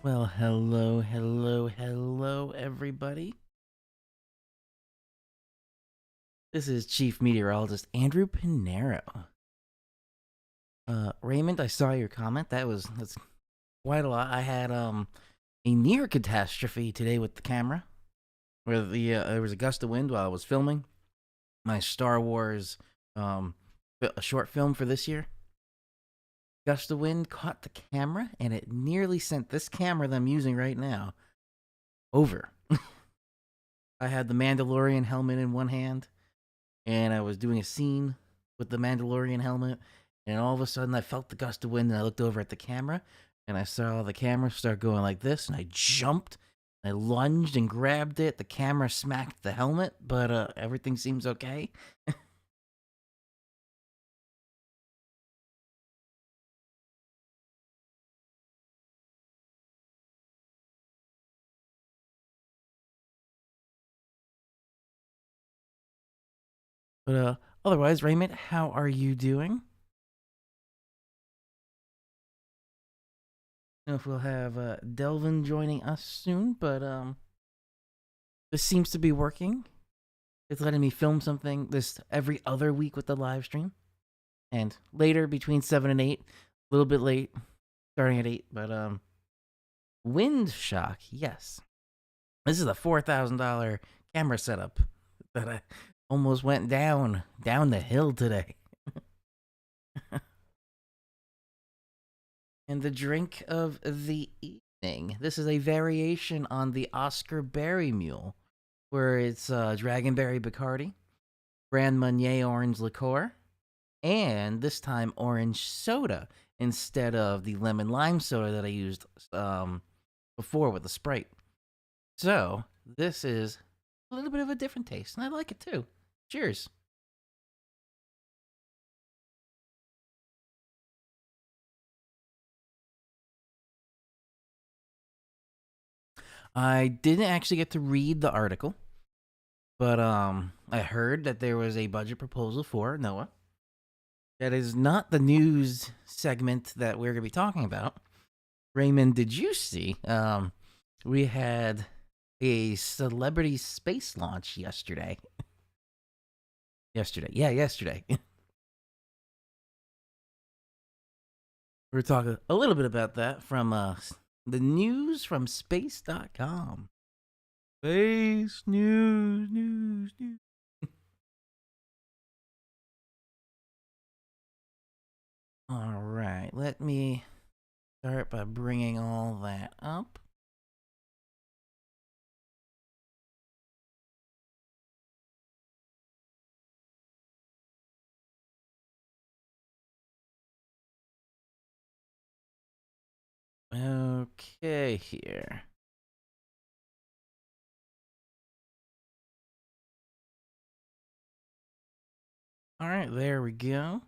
Well, hello, everybody. This is Chief Meteorologist Andrew Pinero. Raymond, I saw your comment. That's quite a lot. I had a near catastrophe today with the camera, where there was a gust of wind while I was filming my Star Wars a short film for this year. Gust of wind caught the camera, and it nearly sent this camera that I'm using right now over. I had the Mandalorian helmet in one hand, and I was doing a scene with the Mandalorian helmet, and all of a sudden I felt the gust of wind, and I looked over at the camera, and I saw the camera start going like this, and I jumped, I lunged and grabbed it. The camera smacked the helmet, but everything seems okay. But otherwise, Raymond, how are you doing? I don't know if we'll have Delvin joining us soon, but this seems to be working. It's letting me film something this every other week with the live stream. And later between 7 and 8, a little bit late, starting at 8, but wind shock, yes. This is a $4,000 camera setup that I almost went down the hill today. And the drink of the evening. This is a variation on the Oscar Berry Mule, where it's Dragonberry Bacardi, Grand Marnier Orange Liqueur, and this time orange soda instead of the lemon lime soda that I used before with the Sprite. So this is a little bit of a different taste, and I like it too. Cheers. I didn't actually get to read the article, but I heard that there was a budget proposal for NOAA. That is not the news segment that we're going to be talking about. Raymond, did you see? We had a celebrity space launch yesterday. Yesterday. We're talking a little bit about that from the news from space.com. Space news. All right, let me start by bringing all that up. Okay, here. All right, there we go.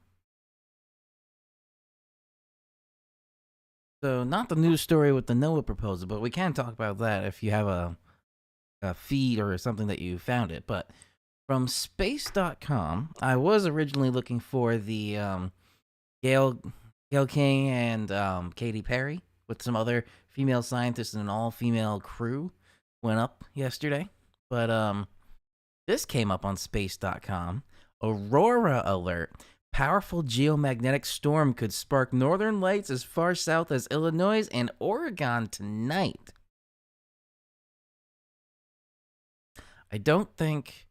So, not the news story with the NOAA proposal, but we can talk about that if you have a feed or something that you found it. But from space.com, I was originally looking for the Gail King and Katy Perry with some other female scientists and an all-female crew went up yesterday. But this came up on space.com. Aurora alert. Powerful geomagnetic storm could spark northern lights as far south as Illinois and Oregon tonight. I don't think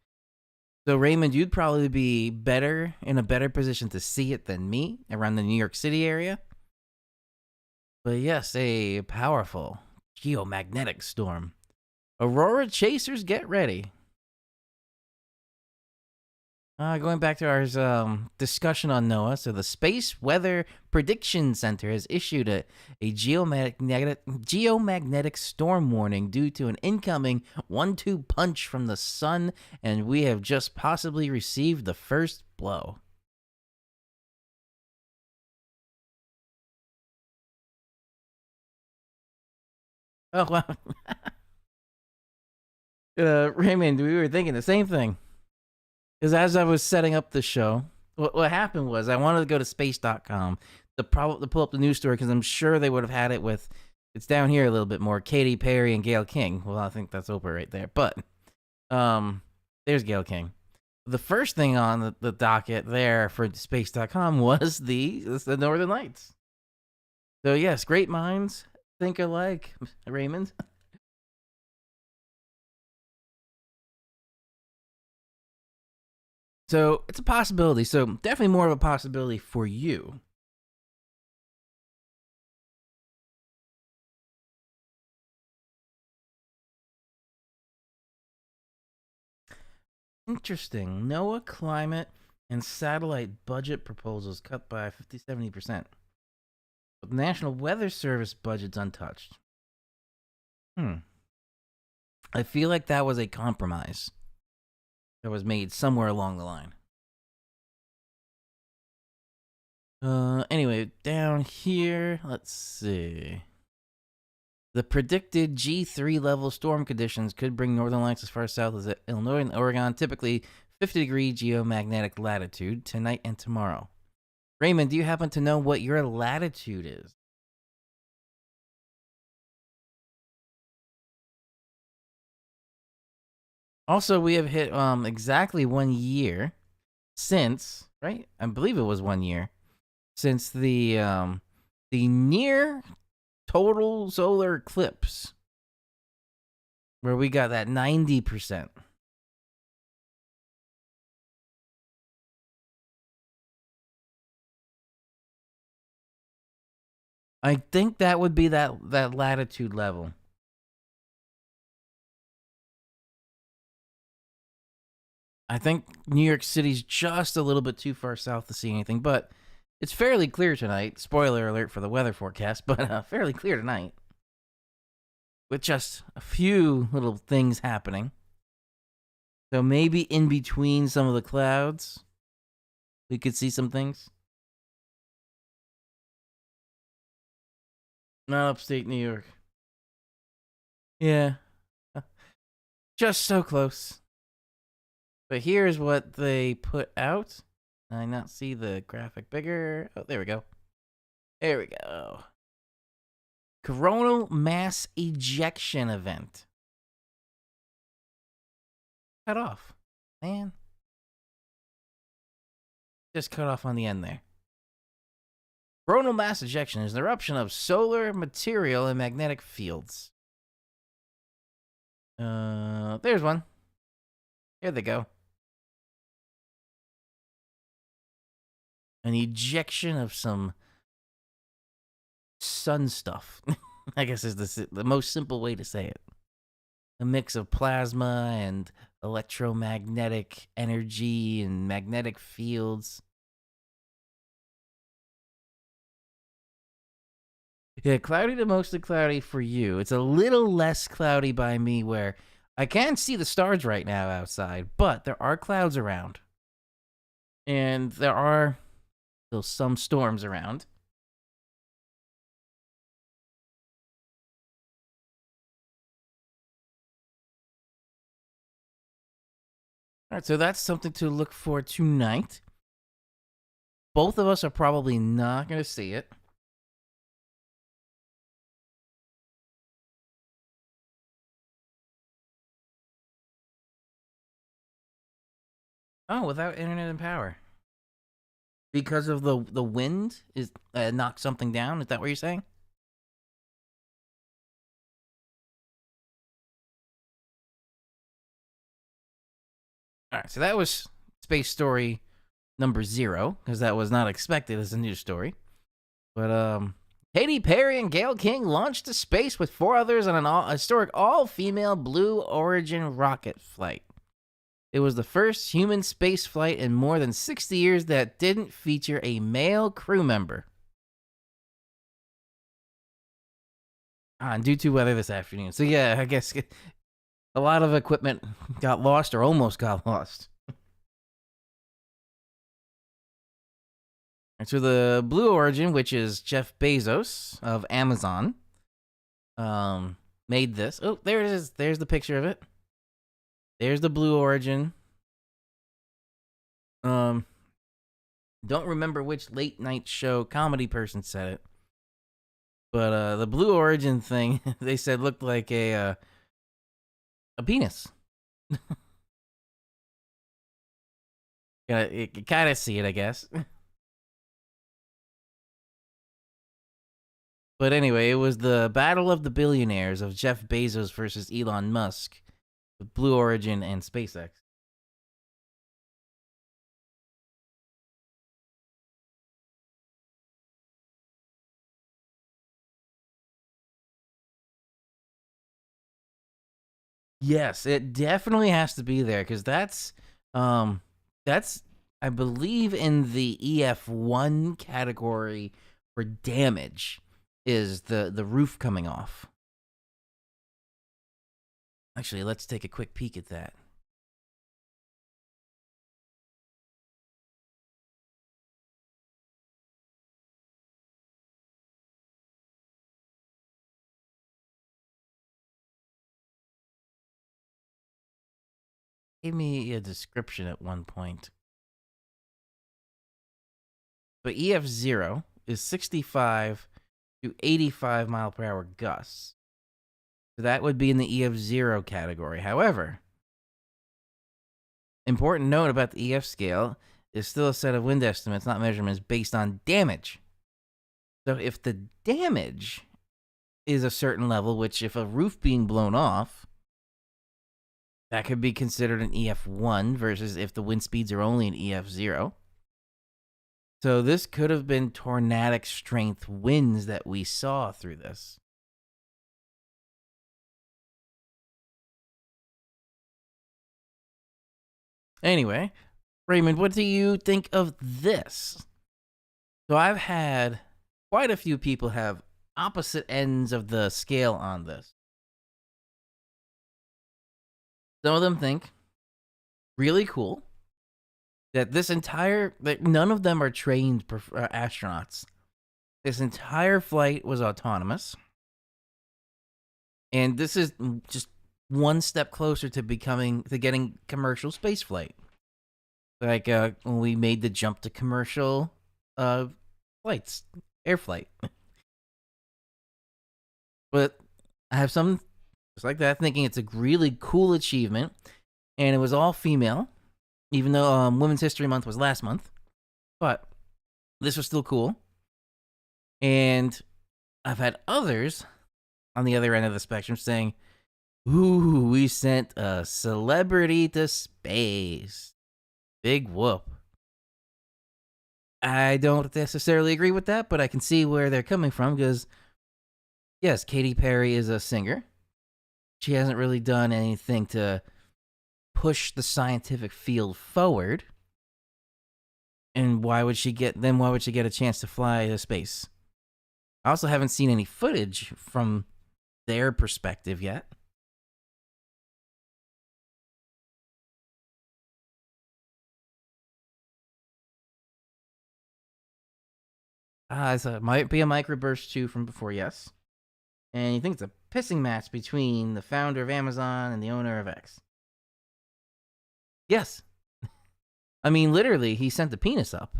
so, Raymond. You'd probably be in a better position to see it than me around the New York City area. But yes, a powerful geomagnetic storm. Aurora chasers, get ready. Going back to our discussion on NOAA, so the Space Weather Prediction Center has issued a geomagnetic storm warning due to an incoming 1-2 punch from the sun, and we have just possibly received the first blow. Oh, wow. Raymond, we were thinking the same thing. Because as I was setting up the show, what happened was I wanted to go to space.com to pull up the news story because I'm sure they would have had it with It's down here a little bit more. Katy Perry and Gayle King. Well, I think that's Oprah right there. But there's Gayle King. The first thing on the docket there for space.com was the Northern Lights. So, yes, great minds think alike, Raymond. So, it's a possibility. So, definitely more of a possibility for you. Interesting. NOAA climate and satellite budget proposals cut by 50-70%. But the National Weather Service budget's untouched. I feel like that was a compromise that was made somewhere along the line. Anyway, down here, let's see. The predicted G3 level storm conditions could bring northern lights as far south as Illinois and Oregon, typically 50-degree geomagnetic latitude, tonight and tomorrow. Raymond, do you happen to know what your latitude is? Also, we have hit exactly 1 year since, right? I believe it was 1 year since the near total solar eclipse, where we got that 90%. I think that would be that latitude level. I think New York City's just a little bit too far south to see anything, but it's fairly clear tonight. Spoiler alert for the weather forecast, but fairly clear tonight. With just a few little things happening. So maybe in between some of the clouds, we could see some things. Not upstate New York. Yeah. Just so close. But here's what they put out. I not see the graphic bigger. Oh, there we go. There we go. Coronal mass ejection event. Cut off. Man. Just cut off on the end there. Coronal mass ejection is an eruption of solar material in magnetic fields. There's one. Here they go. An ejection of some sun stuff. I guess is the most simple way to say it. A mix of plasma and electromagnetic energy and magnetic fields. Yeah, cloudy to mostly cloudy for you. It's a little less cloudy by me where I can't see the stars right now outside, but there are clouds around. And there are still some storms around. All right, so that's something to look for tonight. Both of us are probably not going to see it. Oh, without internet and power. Because of the wind is knocked something down? Is that what you're saying? All right, so that was Space Story number 0, because that was not expected as a news story. But Katy Perry and Gayle King launched to space with 4 others on an historic all-female Blue Origin rocket flight. It was the first human space flight in more than 60 years that didn't feature a male crew member. And due to weather this afternoon. So yeah, I guess a lot of equipment got lost or almost got lost. And so the Blue Origin, which is Jeff Bezos of Amazon, made this. Oh, there it is. There's the picture of it. There's the Blue Origin. Don't remember which late night show comedy person said it, But the Blue Origin thing, they said looked like a penis. You kind of see it, I guess. But anyway, it was the battle of the billionaires of Jeff Bezos versus Elon Musk with Blue Origin and SpaceX. Yes, it definitely has to be there because um that's I believe in the EF1 category for damage is the roof coming off. Actually, let's take a quick peek at that. Gave me a description at one point. But EF0 is 65 to 85 mile per hour gusts. So that would be in the EF0 category. However, important note about the EF scale is still a set of wind estimates, not measurements, based on damage. So if the damage is a certain level, which if a roof being blown off, that could be considered an EF1 versus if the wind speeds are only an EF0. So this could have been tornadic strength winds that we saw through this. Anyway, Raymond, what do you think of this? So I've had quite a few people have opposite ends of the scale on this. Some of them think really cool that that none of them are trained astronauts. This entire flight was autonomous. And this is just one step closer to getting commercial space flight. Like when we made the jump to commercial flights, air flight. But I have some just like that thinking it's a really cool achievement, and it was all female, even though Women's History Month was last month. But this was still cool. And I've had others on the other end of the spectrum saying, "Ooh, we sent a celebrity to space. Big whoop." I don't necessarily agree with that, but I can see where they're coming from because, yes, Katy Perry is a singer. She hasn't really done anything to push the scientific field forward. And why would she get a chance to fly to space? I also haven't seen any footage from their perspective yet. So it might be a microburst too from before, yes. And you think it's a pissing match between the founder of Amazon and the owner of X. Yes. I mean, literally, he sent the penis up.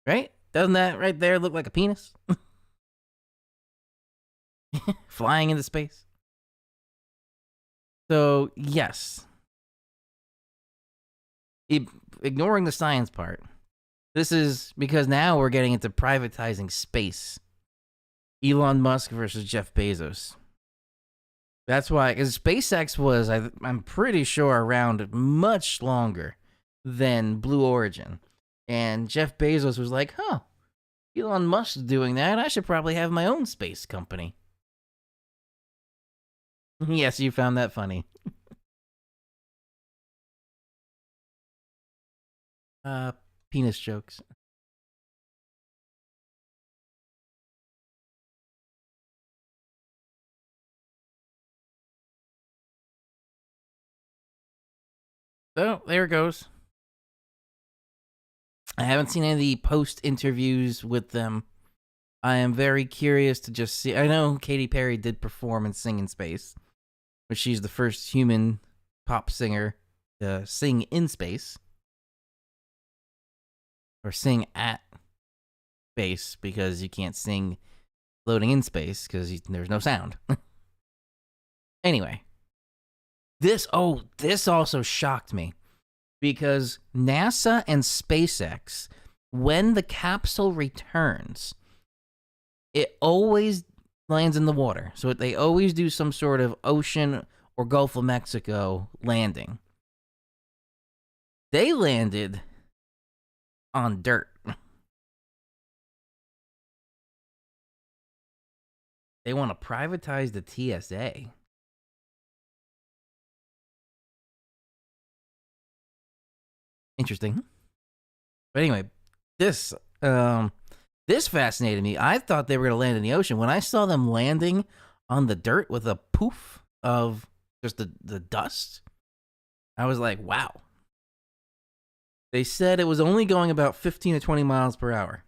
Right? Doesn't that right there look like a penis? Flying into space. So, yes. Ignoring the science part, this is because now we're getting into privatizing space. Elon Musk versus Jeff Bezos. That's why, because SpaceX was, I'm pretty sure, around much longer than Blue Origin. And Jeff Bezos was like, huh, Elon Musk's doing that. I should probably have my own space company. Yes, you found that funny. Penis jokes. So, there it goes. I haven't seen any of the post interviews with them. I am very curious to just see. I know Katy Perry did perform and sing in space, but she's the first human pop singer to sing in space or sing at space because you can't sing floating in space because there's no sound. Anyway, this also shocked me because NASA and SpaceX, when the capsule returns, it always lands in the water. So they always do some sort of ocean or Gulf of Mexico landing. They landed on dirt. They want to privatize the TSA. Interesting. But anyway, this fascinated me. I thought they were going to land in the ocean. When I saw them landing on the dirt with a poof of just the dust, I was like, wow. They said it was only going about 15 to 20 miles per hour.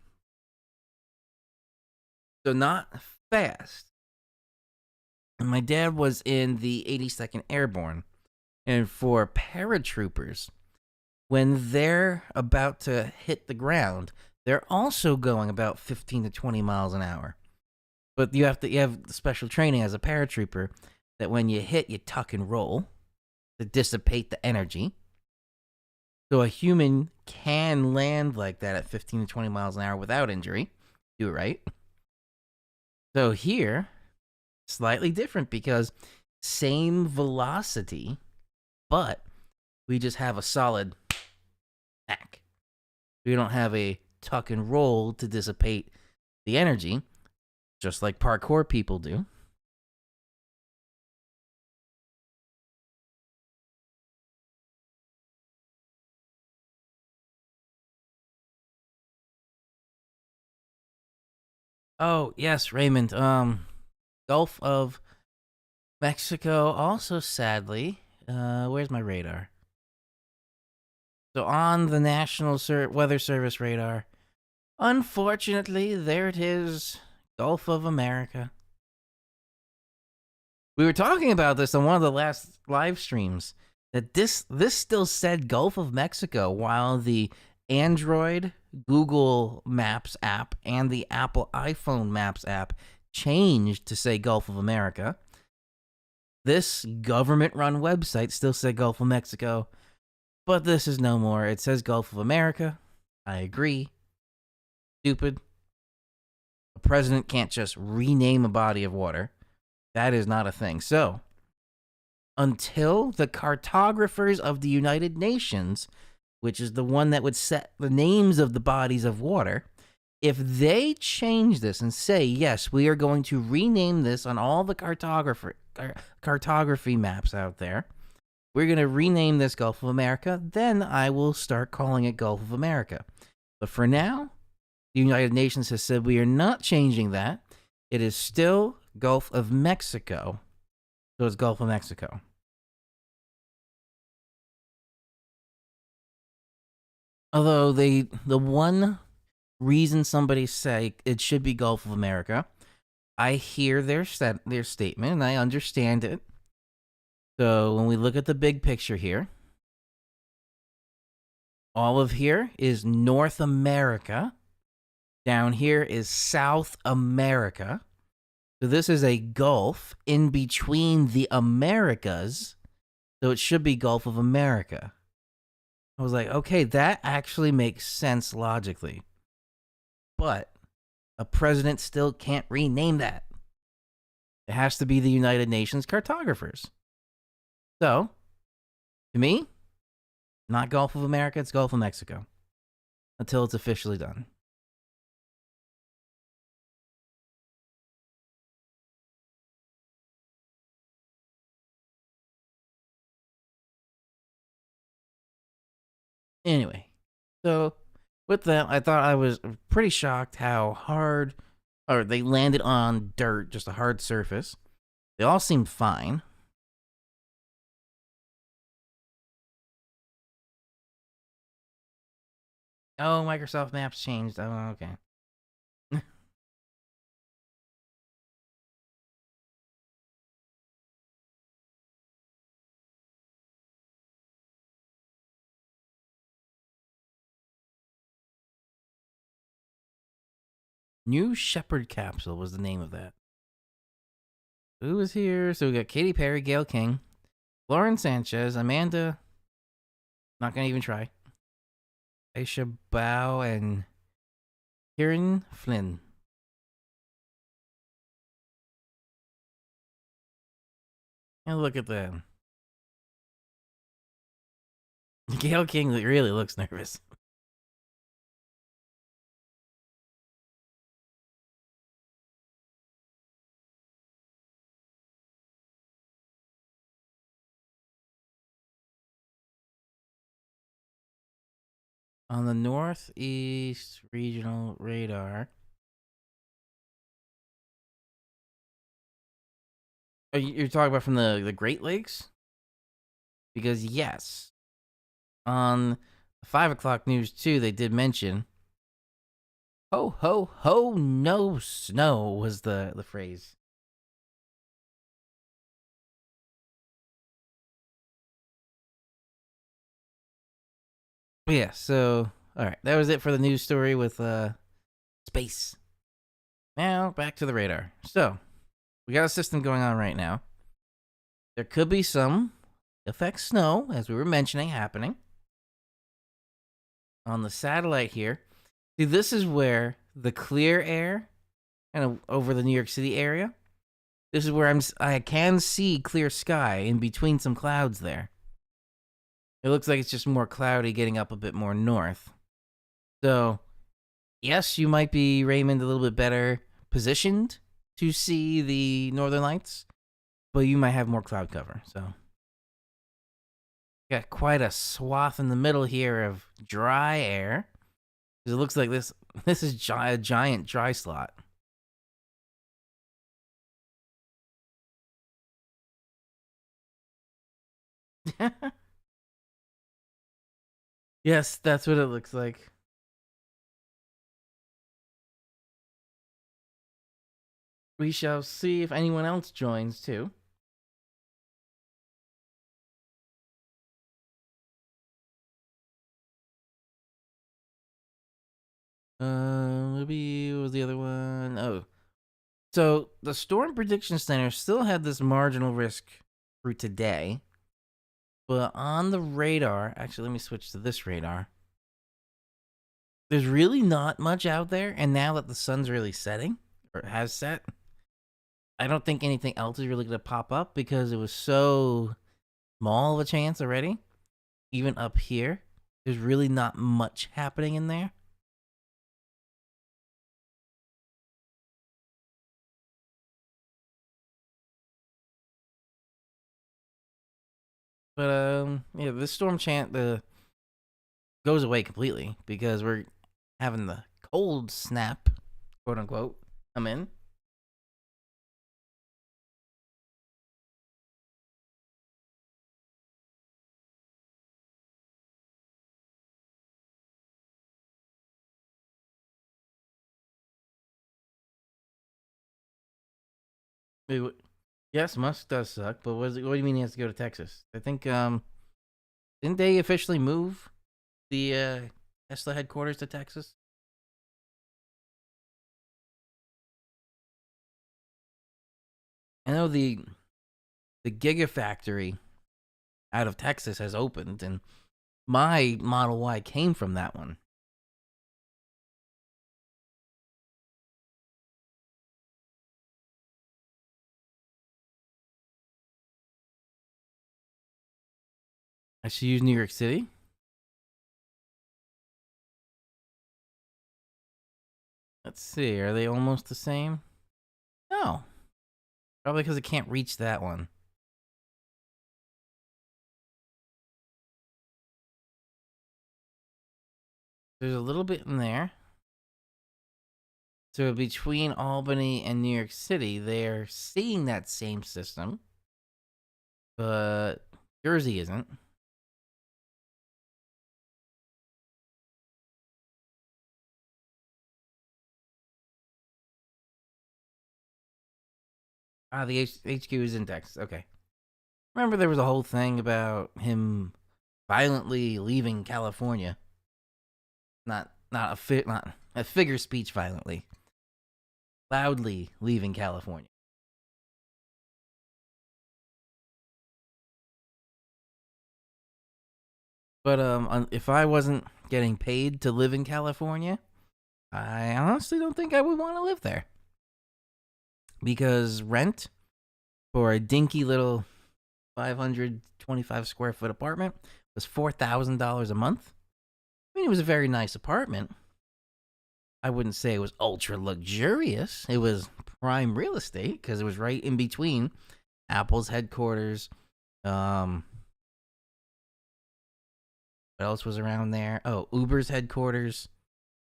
So not fast. And my dad was in the 82nd Airborne. And for paratroopers, when they're about to hit the ground, they're also going about 15 to 20 miles an hour. But you have special training as a paratrooper that when you hit, you tuck and roll to dissipate the energy. So a human can land like that at 15 to 20 miles an hour without injury. Do it right. So here, slightly different because same velocity, but we just have a solid back. We don't have a tuck and roll to dissipate the energy, just like parkour people do. Oh, yes, Raymond. Gulf of Mexico also sadly, where's my radar? So on the National Weather Service radar, unfortunately, there it is, Gulf of America. We were talking about this on one of the last live streams, that this still said Gulf of Mexico, while the Android Google Maps app and the Apple iPhone Maps app changed to say Gulf of America. This government-run website still said Gulf of Mexico, but this is no more. It says Gulf of America. I agree. Stupid. A president can't just rename a body of water. That is not a thing. So, until the cartographers of the United Nations, which is the one that would set the names of the bodies of water, if they change this and say, yes, we are going to rename this on all the cartography maps out there, we're going to rename this Gulf of America, then I will start calling it Gulf of America. But for now, the United Nations has said we are not changing that. It is still Gulf of Mexico. So it's Gulf of Mexico. Although the one reason somebody say it should be Gulf of America, I hear their statement and I understand it. So when we look at the big picture here, all of here is North America. Down here is South America. So this is a gulf in between the Americas. So it should be Gulf of America. I was like, okay, that actually makes sense logically. But a president still can't rename that. It has to be the United Nations cartographers. So, to me, not Gulf of America, it's Gulf of Mexico. Until it's officially done. Anyway, so with that, I thought I was pretty shocked how hard, or they landed on dirt, just a hard surface. They all seemed fine. Oh, Microsoft Maps changed. Oh, okay. New Shepard Capsule was the name of that. Who was here? So we got Katy Perry, Gail King, Lauren Sanchez, Amanda. Not gonna even try. Aisha Bao and Kieran Flynn. And look at them. Gail King really looks nervous. On the Northeast Regional Radar. You're talking about from the Great Lakes? Because yes, on 5 o'clock news too, they did mention "ho ho ho, no snow" was the phrase. But yeah, so all right, that was it for the news story with space. Now back to the radar. So we got a system going on right now. There could be some effect snow, as we were mentioning, happening on the satellite here. See, this is where the clear air, kind of over the New York City area. This is where I can see clear sky in between some clouds there. It looks like it's just more cloudy getting up a bit more north. So, yes, you might be, Raymond, a little bit better positioned to see the northern lights, but you might have more cloud cover. So, got quite a swath in the middle here of dry air. It looks like this is a giant dry slot. Yes, that's what it looks like. We shall see if anyone else joins too. Maybe what was the other one? Oh, so the Storm Prediction Center still had this marginal risk for today, but on the radar, actually, let me switch to this radar. There's really not much out there, and now that the sun's really setting or has set, I don't think anything else is really going to pop up because it was so small of a chance already. Even up here, there's really not much happening in there. But yeah, this storm chant goes away completely because we're having the cold snap, quote unquote, come in. Yes, Musk does suck, but what do you mean he has to go to Texas? I think didn't they officially move the Tesla headquarters to Texas? I know the Gigafactory out of Texas has opened, and my Model Y came from that one. I should use New York City. Let's see, are they almost the same? No, probably because it can't reach that one. There's a little bit in there. So between Albany and New York City, they're seeing that same system, but Jersey isn't. Ah, the HQ is in Texas. Okay. Remember there was a whole thing about him violently leaving California. Not a figure speech violently. loudly leaving California. But if I wasn't getting paid to live in California, I honestly don't think I would want to live there. Because rent for a dinky little 525 square foot apartment was $4,000 a month. I mean, it was a very nice apartment. I wouldn't say it was ultra luxurious. It was prime real estate because it was right in between Apple's headquarters. What else was around there? Oh, Uber's headquarters,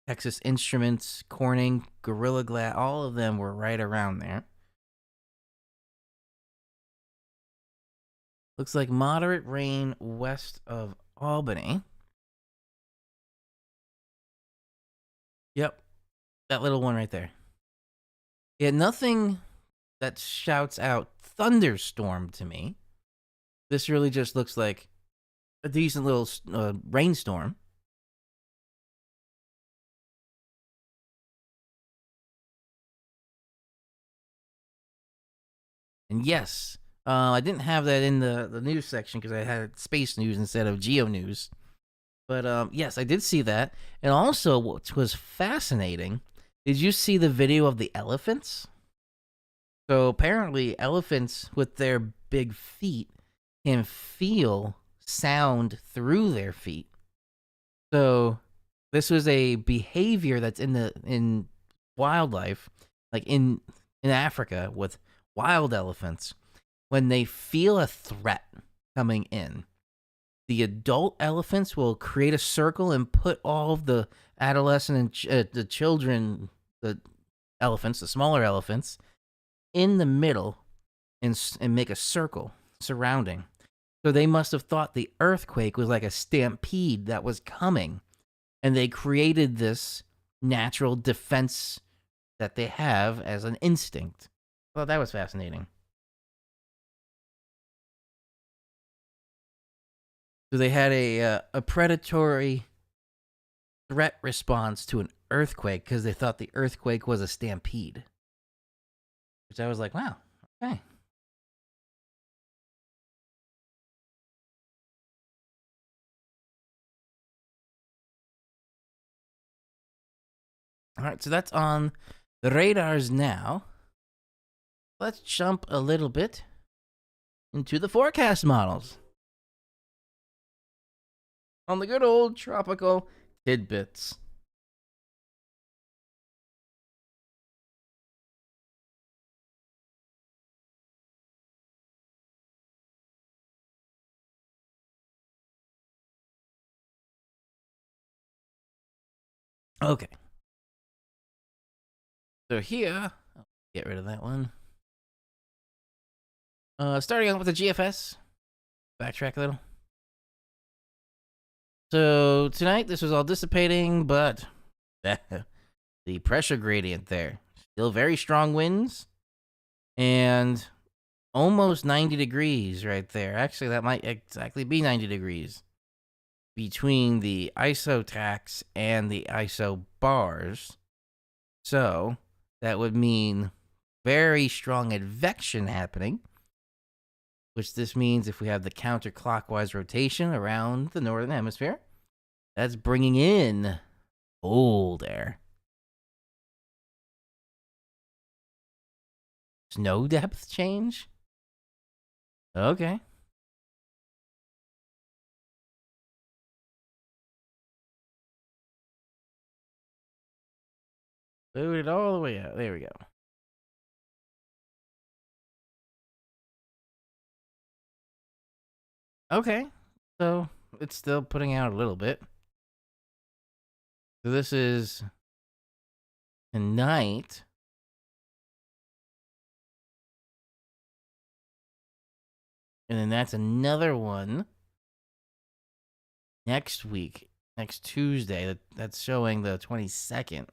Texas Instruments, Corning, Gorilla Glass. All of them were right around there. Looks like moderate rain west of Albany. Yep, that little one right there. Yeah, nothing that shouts out thunderstorm to me. This really just looks like a decent little rainstorm. And yes, I didn't have that in the news section because I had space news instead of geo news. But yes, I did see that. And also, what was fascinating, did you see the video of the elephants? So apparently, elephants with their big feet can feel sound through their feet. So this was a behavior that's in wildlife, like in Africa with wild elephants. When they feel a threat coming in, the adult elephants will create a circle and put all of the adolescent and the children, the elephants, the smaller elephants, in the middle and make a circle surrounding. So they must have thought the earthquake was like a stampede that was coming, and they created this natural defense that they have as an instinct. Well, that was fascinating. So they had a predatory threat response to an earthquake because they thought the earthquake was a stampede. Which I was like, wow, okay. All right, so that's on the radars now. Let's jump a little bit into the forecast models on the good old tropical tidbits. Okay. So here, get rid of that one. Starting out with the GFS. Backtrack a little. So tonight, this was all dissipating, but the pressure gradient there. Still very strong winds. And almost 90 degrees right there. Actually, that might exactly be 90 degrees between the ISO tracks and the ISO bars. So that would mean very strong advection happening, which this means if we have the counterclockwise rotation around the northern hemisphere, that's bringing in cold air. Snow depth change? Okay. Move it all the way out. There we go. Okay. So it's still putting out a little bit. So this is tonight. And then that's another one next week, next Tuesday. That's showing the 22nd.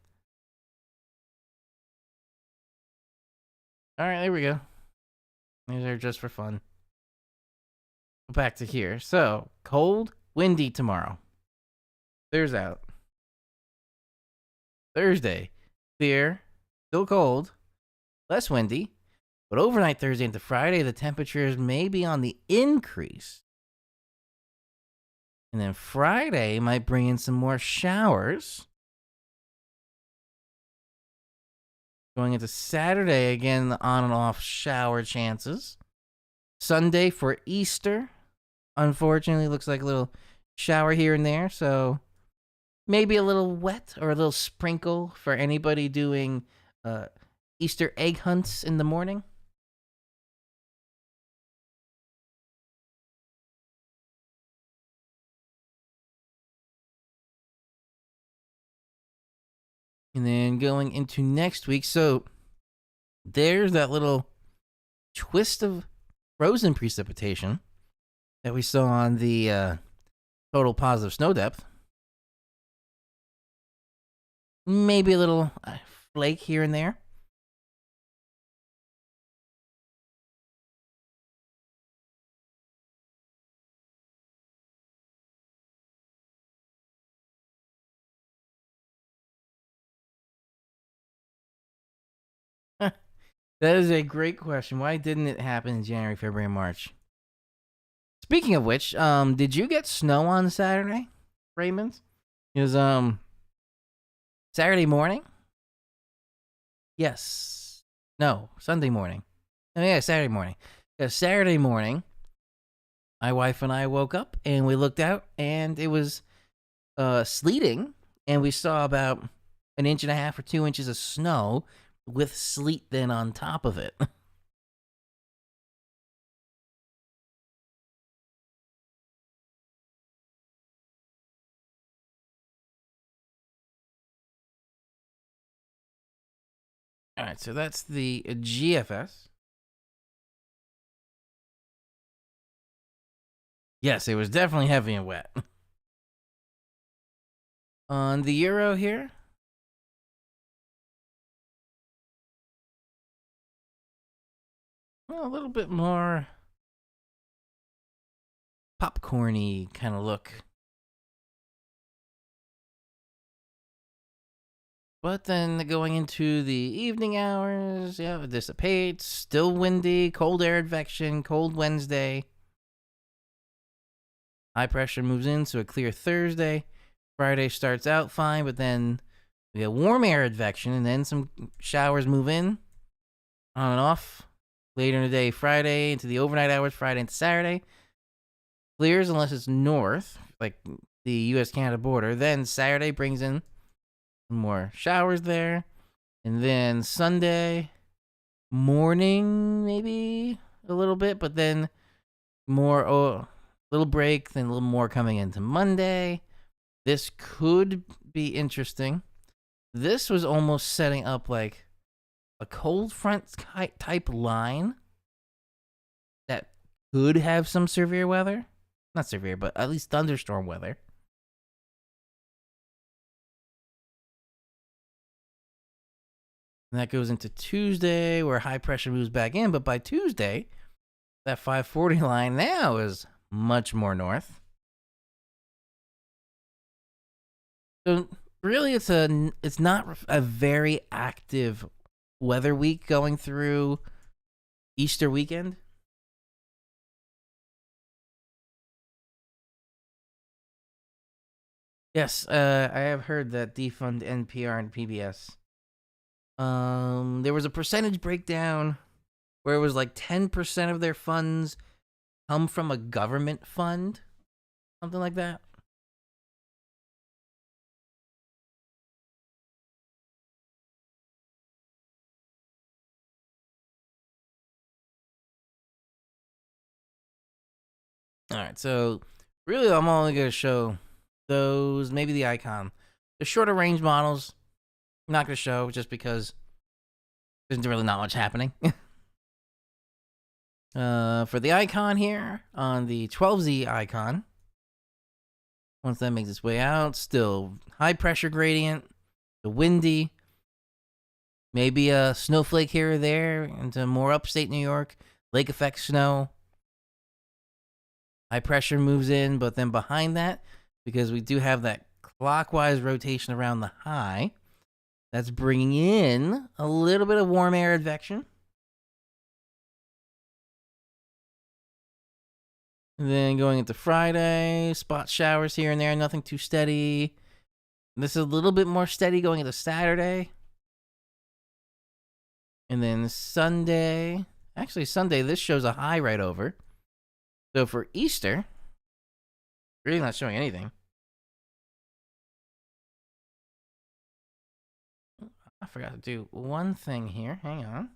All right, there we go. These are just for fun. Back to here. So, cold, windy tomorrow. Clears out. Thursday, clear, Still cold, less windy, but overnight Thursday into Friday, the temperatures may be on the increase. And then Friday might bring in some more showers. Going into Saturday, again, the on and off shower chances. Sunday for Easter, unfortunately, looks like a little shower here and there. So maybe a little wet or a little sprinkle for anybody doing Easter egg hunts in the morning. And then going into next week, so there's that little twist of frozen precipitation that we saw on the total positive snow depth. Maybe a little flake here and there. That is a great question. Why didn't it happen in January, February, and March? Speaking of which, did you get snow on Saturday, Raymond? It was Saturday morning. Yes. No, Sunday morning. Oh yeah, Saturday morning. Yeah, Saturday morning. My wife and I woke up and we looked out and it was sleeting, and we saw about an inch and a half or 2 inches of snow with sleet then on top of it. All right, so that's the GFS. Yes, it was definitely heavy and wet. On the Euro here, well, a little bit more popcorny kind of look. But then going into the evening hours, yeah, it dissipates. Still windy, cold air advection, cold Wednesday. High pressure moves in, so a clear Thursday. Friday starts out fine, but then we get warm air advection, and then some showers move in, on and off. Later in the day, Friday into the overnight hours, Friday into Saturday. Clears unless it's north, like the U.S.-Canada border. Then Saturday brings in some more showers there. And then Sunday morning, maybe a little bit, but then more, little break, then a little more coming into Monday. This could be interesting. This was almost setting up like a cold front type line that could have some severe weather. Not severe, but at least thunderstorm weather. And that goes into Tuesday, where high pressure moves back in. But by Tuesday, that 540 line now is much more north. So really, it's not a very active weather week going through Easter weekend. Yes, I have heard that defund NPR and PBS. There was a percentage breakdown where it was like 10% of their funds come from a government fund, something like that. All right, so really, I'm only going to show those, maybe the icon. The shorter range models, I'm not going to show just because there's really not much happening. For the icon here, on the 12Z icon, once that makes its way out, still high pressure gradient, the windy, maybe a snowflake here or there into more upstate New York, lake effect snow. High pressure moves in, but then behind that, because we do have that clockwise rotation around the high, That's bringing in a little bit of warm air advection. And then going into Friday, spot showers here and there, nothing too steady. This is a little bit more steady going into Saturday. And then Sunday, actually Sunday, this shows a high right over. So for Easter, really not showing anything. I forgot to do one thing here. Hang on.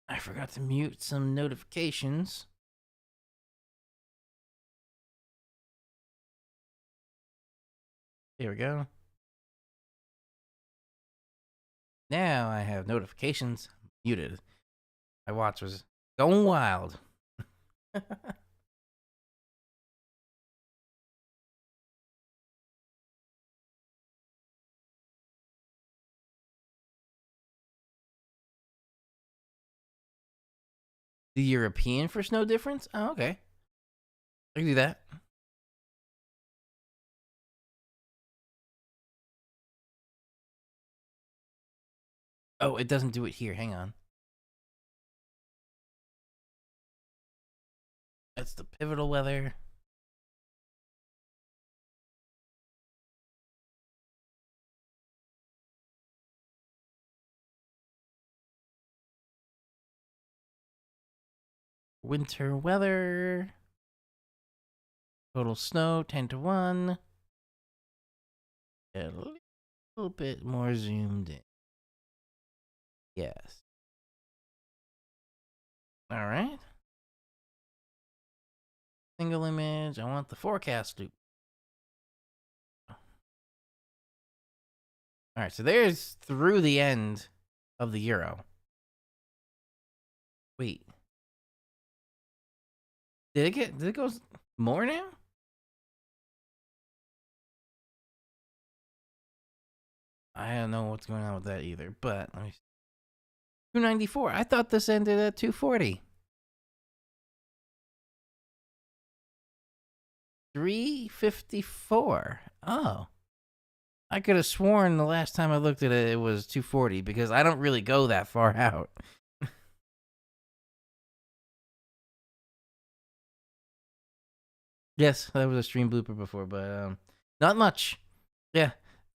I forgot to mute some notifications. Here we go. Now I have notifications muted. My watch was going wild. The European for snow difference? Oh, okay. I can do that. Oh, it doesn't do it here. Hang on. That's the pivotal weather. Winter weather. Total snow 10 to 1. A little bit more zoomed in. Yes. All right. Single image. I want the forecast loop. All right, so there's through the end of the Euro. Wait. Did it go more now? I don't know what's going on with that either, but let me see. 294. I thought this ended at 240. 354. Oh. I could have sworn the last time I looked at it, it was 240 because I don't really go that far out. Yes, that was a stream blooper before, but not much. Yeah.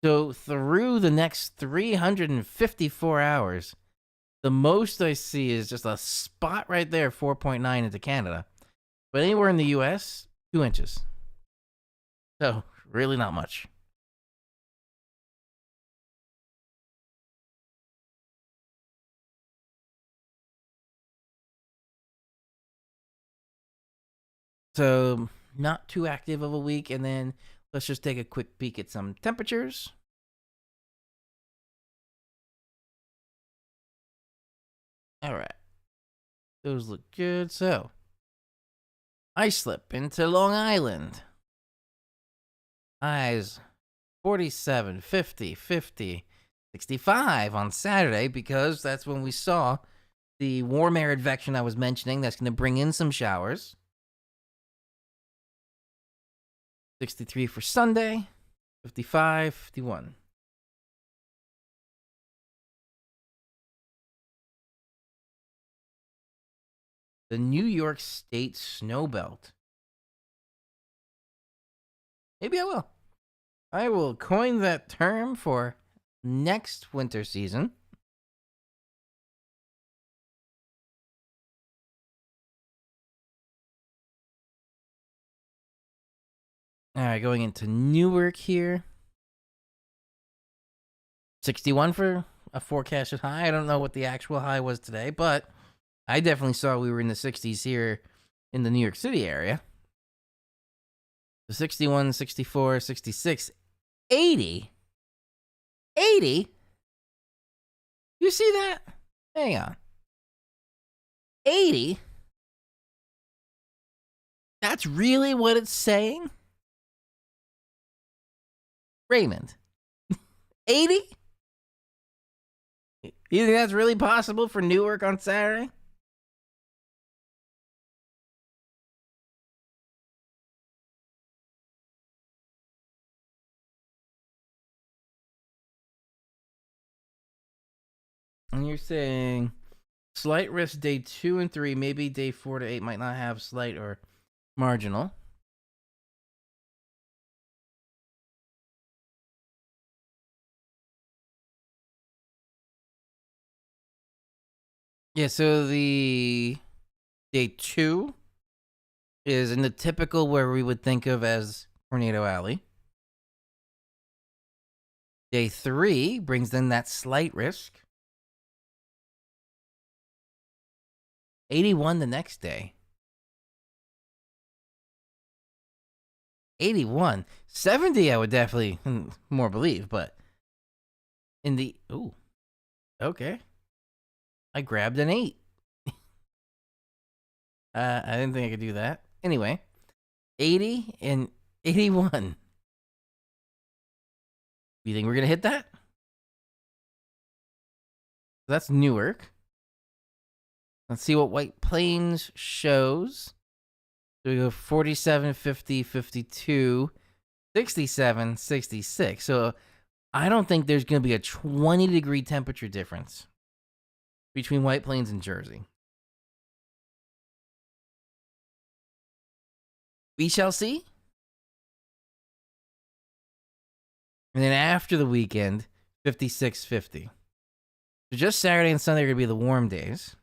So through the next 354 hours, the most I see is just a spot right there, 4.9 into Canada. But anywhere in the US, 2 inches. So really not much. So not too active of a week. And then let's just take a quick peek at some temperatures. All right. Those look good. So Islip into Long Island. Highs 47, 50, 50, 65 on Saturday because that's when we saw the warm air advection I was mentioning. That's going to bring in some showers. 63 for Sunday, 55, 51. The New York State Snow Belt. Maybe I will. I will coin that term for next winter season. All right, going into Newark here. 61 for a forecasted high. I don't know what the actual high was today, but I definitely saw we were in the 60s here in the New York City area. So 61, 64, 66, 80. 80? You see that? Hang on. 80? That's really what it's saying? Raymond. 80? You think that's really possible for Newark on Saturday? And you're saying slight risk day 2 and 3, maybe day 4 to 8 might not have slight or marginal. Yeah, so the day 2 is in the typical where we would think of as Tornado Alley. Day 3 brings in that slight risk. 81 the next day. 81. 70 I would definitely more believe, but in the... Ooh. Okay. I grabbed an 8. I didn't think I could do that. Anyway, 80 and 81. You think we're going to hit that? That's Newark. Let's see what White Plains shows. So we go 47, 50, 52, 67, 66. So I don't think there's going to be a 20-degree temperature difference between White Plains and Jersey. We shall see. And then after the weekend, 56, 50. So just Saturday and Sunday are going to be the warm days.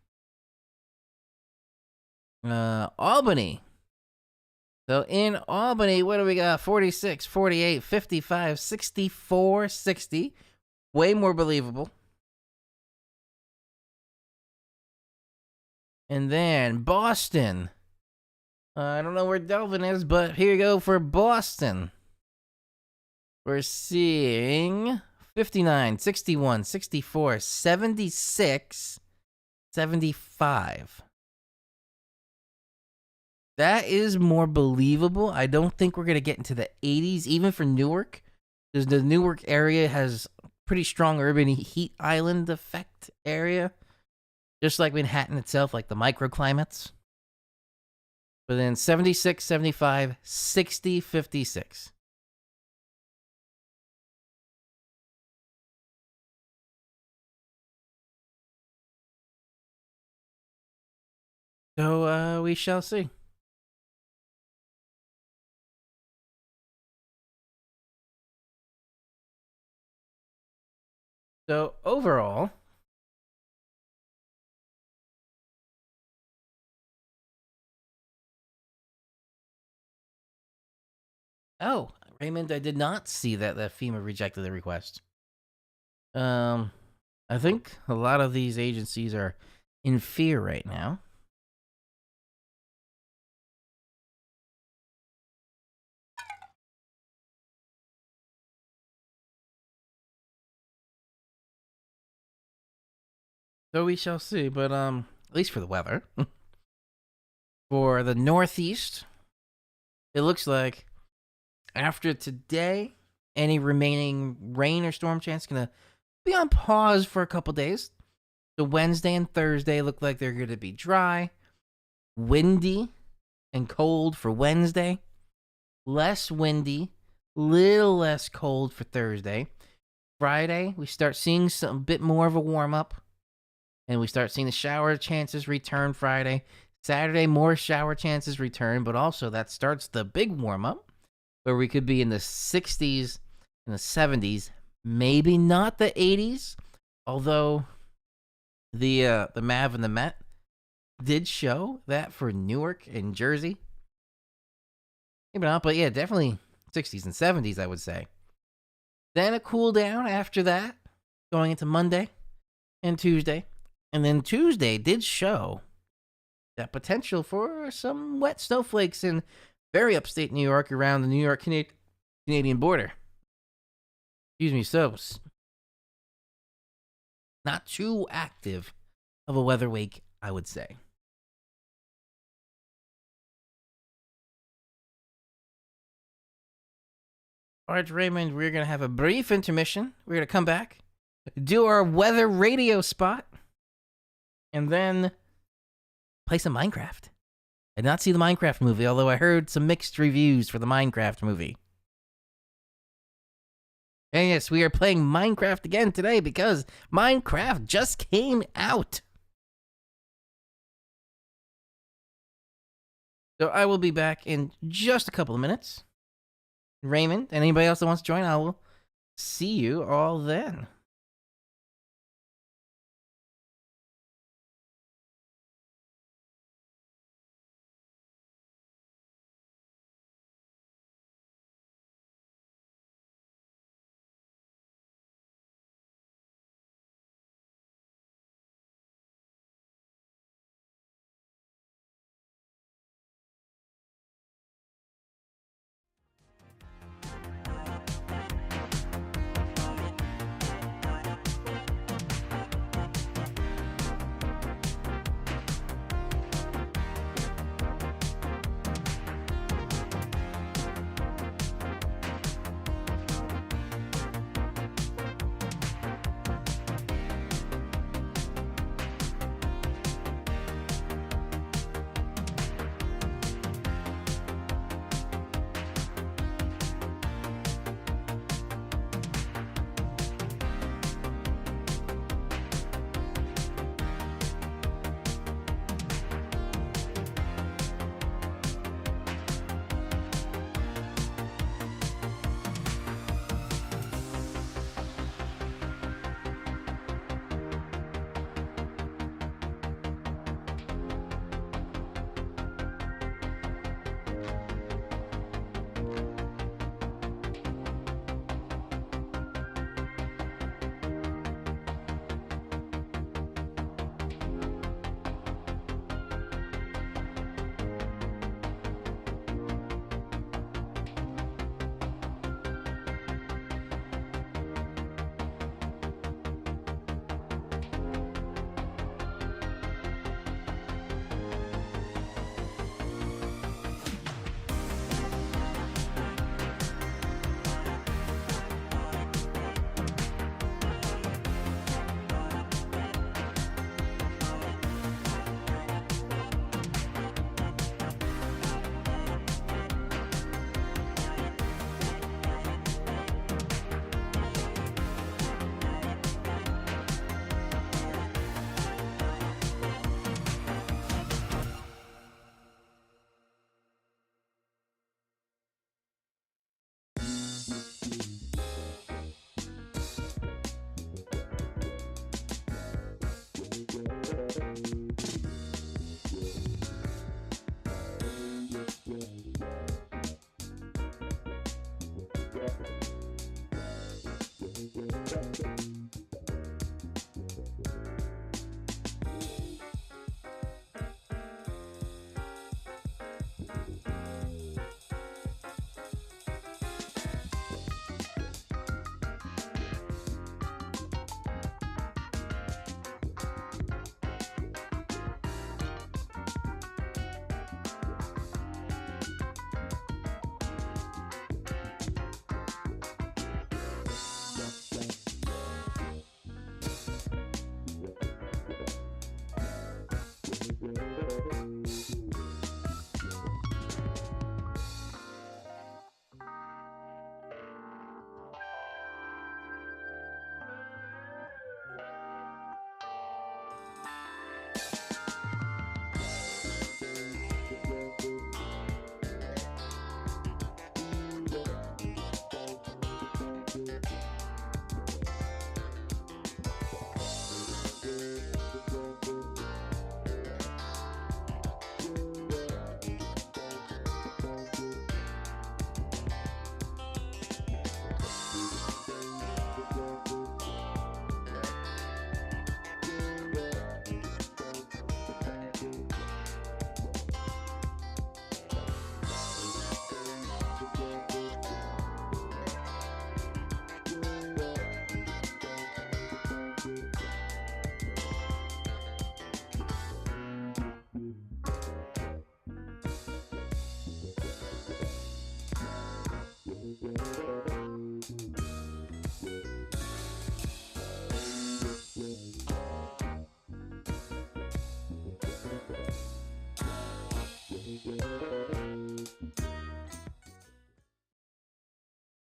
Albany. So in Albany, what do we got? 46, 48, 55, 64, 60. Way more believable. And then Boston. I don't know where Delvin is, but here you go for Boston. We're seeing 59, 61, 64, 76, 75. That is more believable. I don't think we're going to get into the 80s, even for Newark, because the Newark area has pretty strong urban heat island effect area, just like Manhattan itself, like the microclimates. But then 76, 75, 60, 56. So we shall see. So overall, oh, Raymond, I did not see that FEMA rejected the request. I think a lot of these agencies are in fear right now. So we shall see, but at least for the weather. For the Northeast, it looks like after today, any remaining rain or storm chance is going to be on pause for a couple days. So Wednesday and Thursday look like they're going to be dry, windy, and cold for Wednesday. Less windy, little less cold for Thursday. Friday, we start seeing a bit more of a warm up, and we start seeing the shower chances return Friday. Saturday, more shower chances return, but also that starts the big warm up, where we could be in the 60s and the 70s, maybe not the 80s, although the MAV and the Met did show that for Newark and Jersey. Maybe not, but yeah, definitely 60s and 70s, I would say. Then a cool down after that, going into Monday and Tuesday. And then Tuesday did show that potential for some wet snowflakes in very upstate New York around the New York Canadian border. Excuse me, so not too active of a weather wake, I would say. All right, Raymond, we're going to have a brief intermission. We're going to come back, do our weather radio spot, and then play some Minecraft. I did not see the Minecraft movie, although I heard some mixed reviews for the Minecraft movie. And yes, we are playing Minecraft again today because Minecraft just came out. So I will be back in just a couple of minutes. Raymond, anybody else that wants to join, I will see you all then.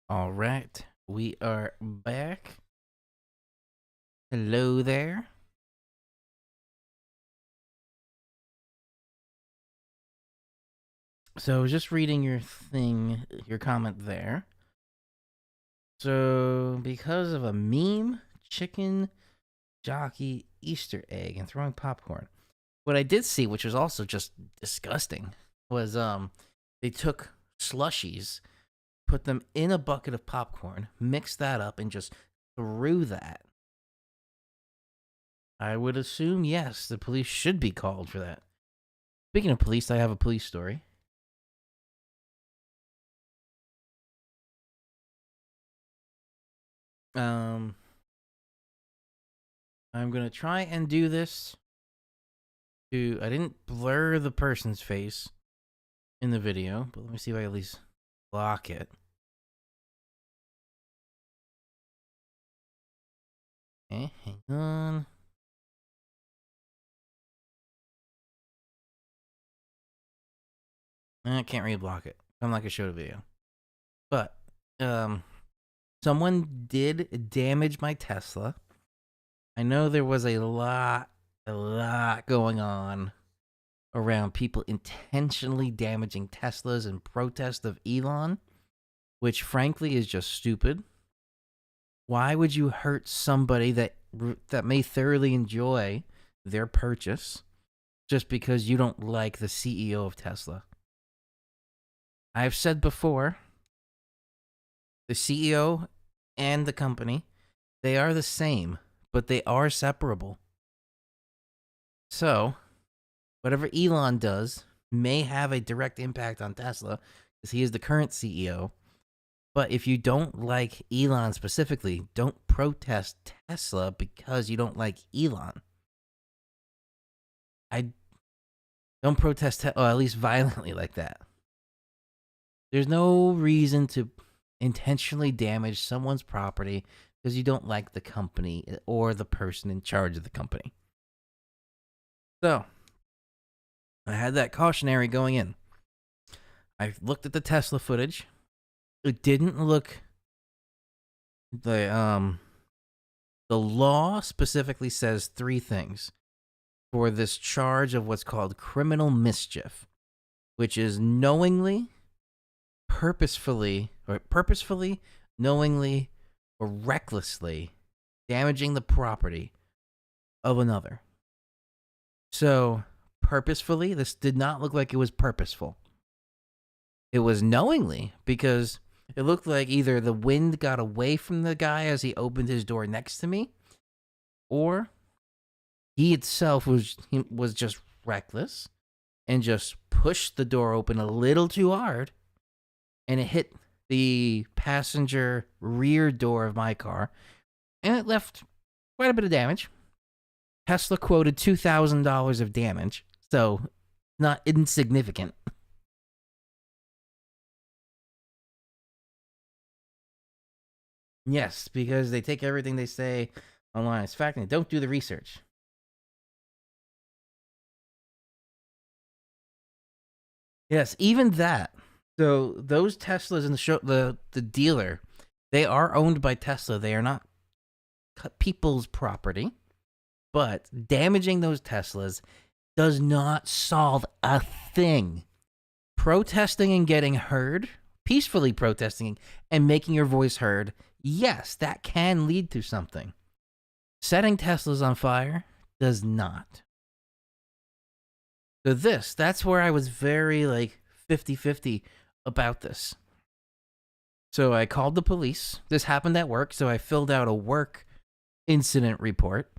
All right. We are back. Hello there. So I was just reading your comment there. So because of a meme, chicken jockey Easter egg and throwing popcorn. What I did see, which was also just disgusting, was they took slushies, put them in a bucket of popcorn, mixed that up, and just threw that. I would assume, yes, the police should be called for that. Speaking of police, I have a police story. I'm gonna try and do this. I didn't blur the person's face in the video, but let me see if I at least block it. Okay, hang on. I can't really block it. I'm not gonna show the video. But someone did damage my Tesla. I know there was a lot going on around people intentionally damaging Teslas in protest of Elon, which frankly is just stupid. Why would you hurt somebody that may thoroughly enjoy their purchase just because you don't like the CEO of Tesla? I've said before, the CEO and the company, they are the same, but they are separable. So, whatever Elon does may have a direct impact on Tesla, because he is the current CEO. But if you don't like Elon specifically, don't protest Tesla because you don't like Elon. I don't protest, at least violently like that. There's no reason to intentionally damage someone's property because you don't like the company or the person in charge of the company. So, I had that cautionary going in. I looked at the Tesla footage. It didn't look... The law specifically says 3 things for this charge of what's called criminal mischief, which is knowingly, purposefully, knowingly, or recklessly damaging the property of another. So, purposefully, this did not look like it was purposeful. It was knowingly, because it looked like either the wind got away from the guy as he opened his door next to me, or he itself was just reckless and just pushed the door open a little too hard, and it hit the passenger rear door of my car, and it left quite a bit of damage. Tesla quoted $2,000 of damage, so not insignificant. Yes, because they take everything they say online as fact and they don't do the research. Yes, even that. So those Teslas in the show, the dealer, they are owned by Tesla. They are not people's property. But damaging those Teslas does not solve a thing. Protesting and getting heard, peacefully protesting and making your voice heard, yes, that can lead to something. Setting Teslas on fire does not. So that's where I was very 50-50 about this. So I called the police. This happened at work, so I filled out a work incident report.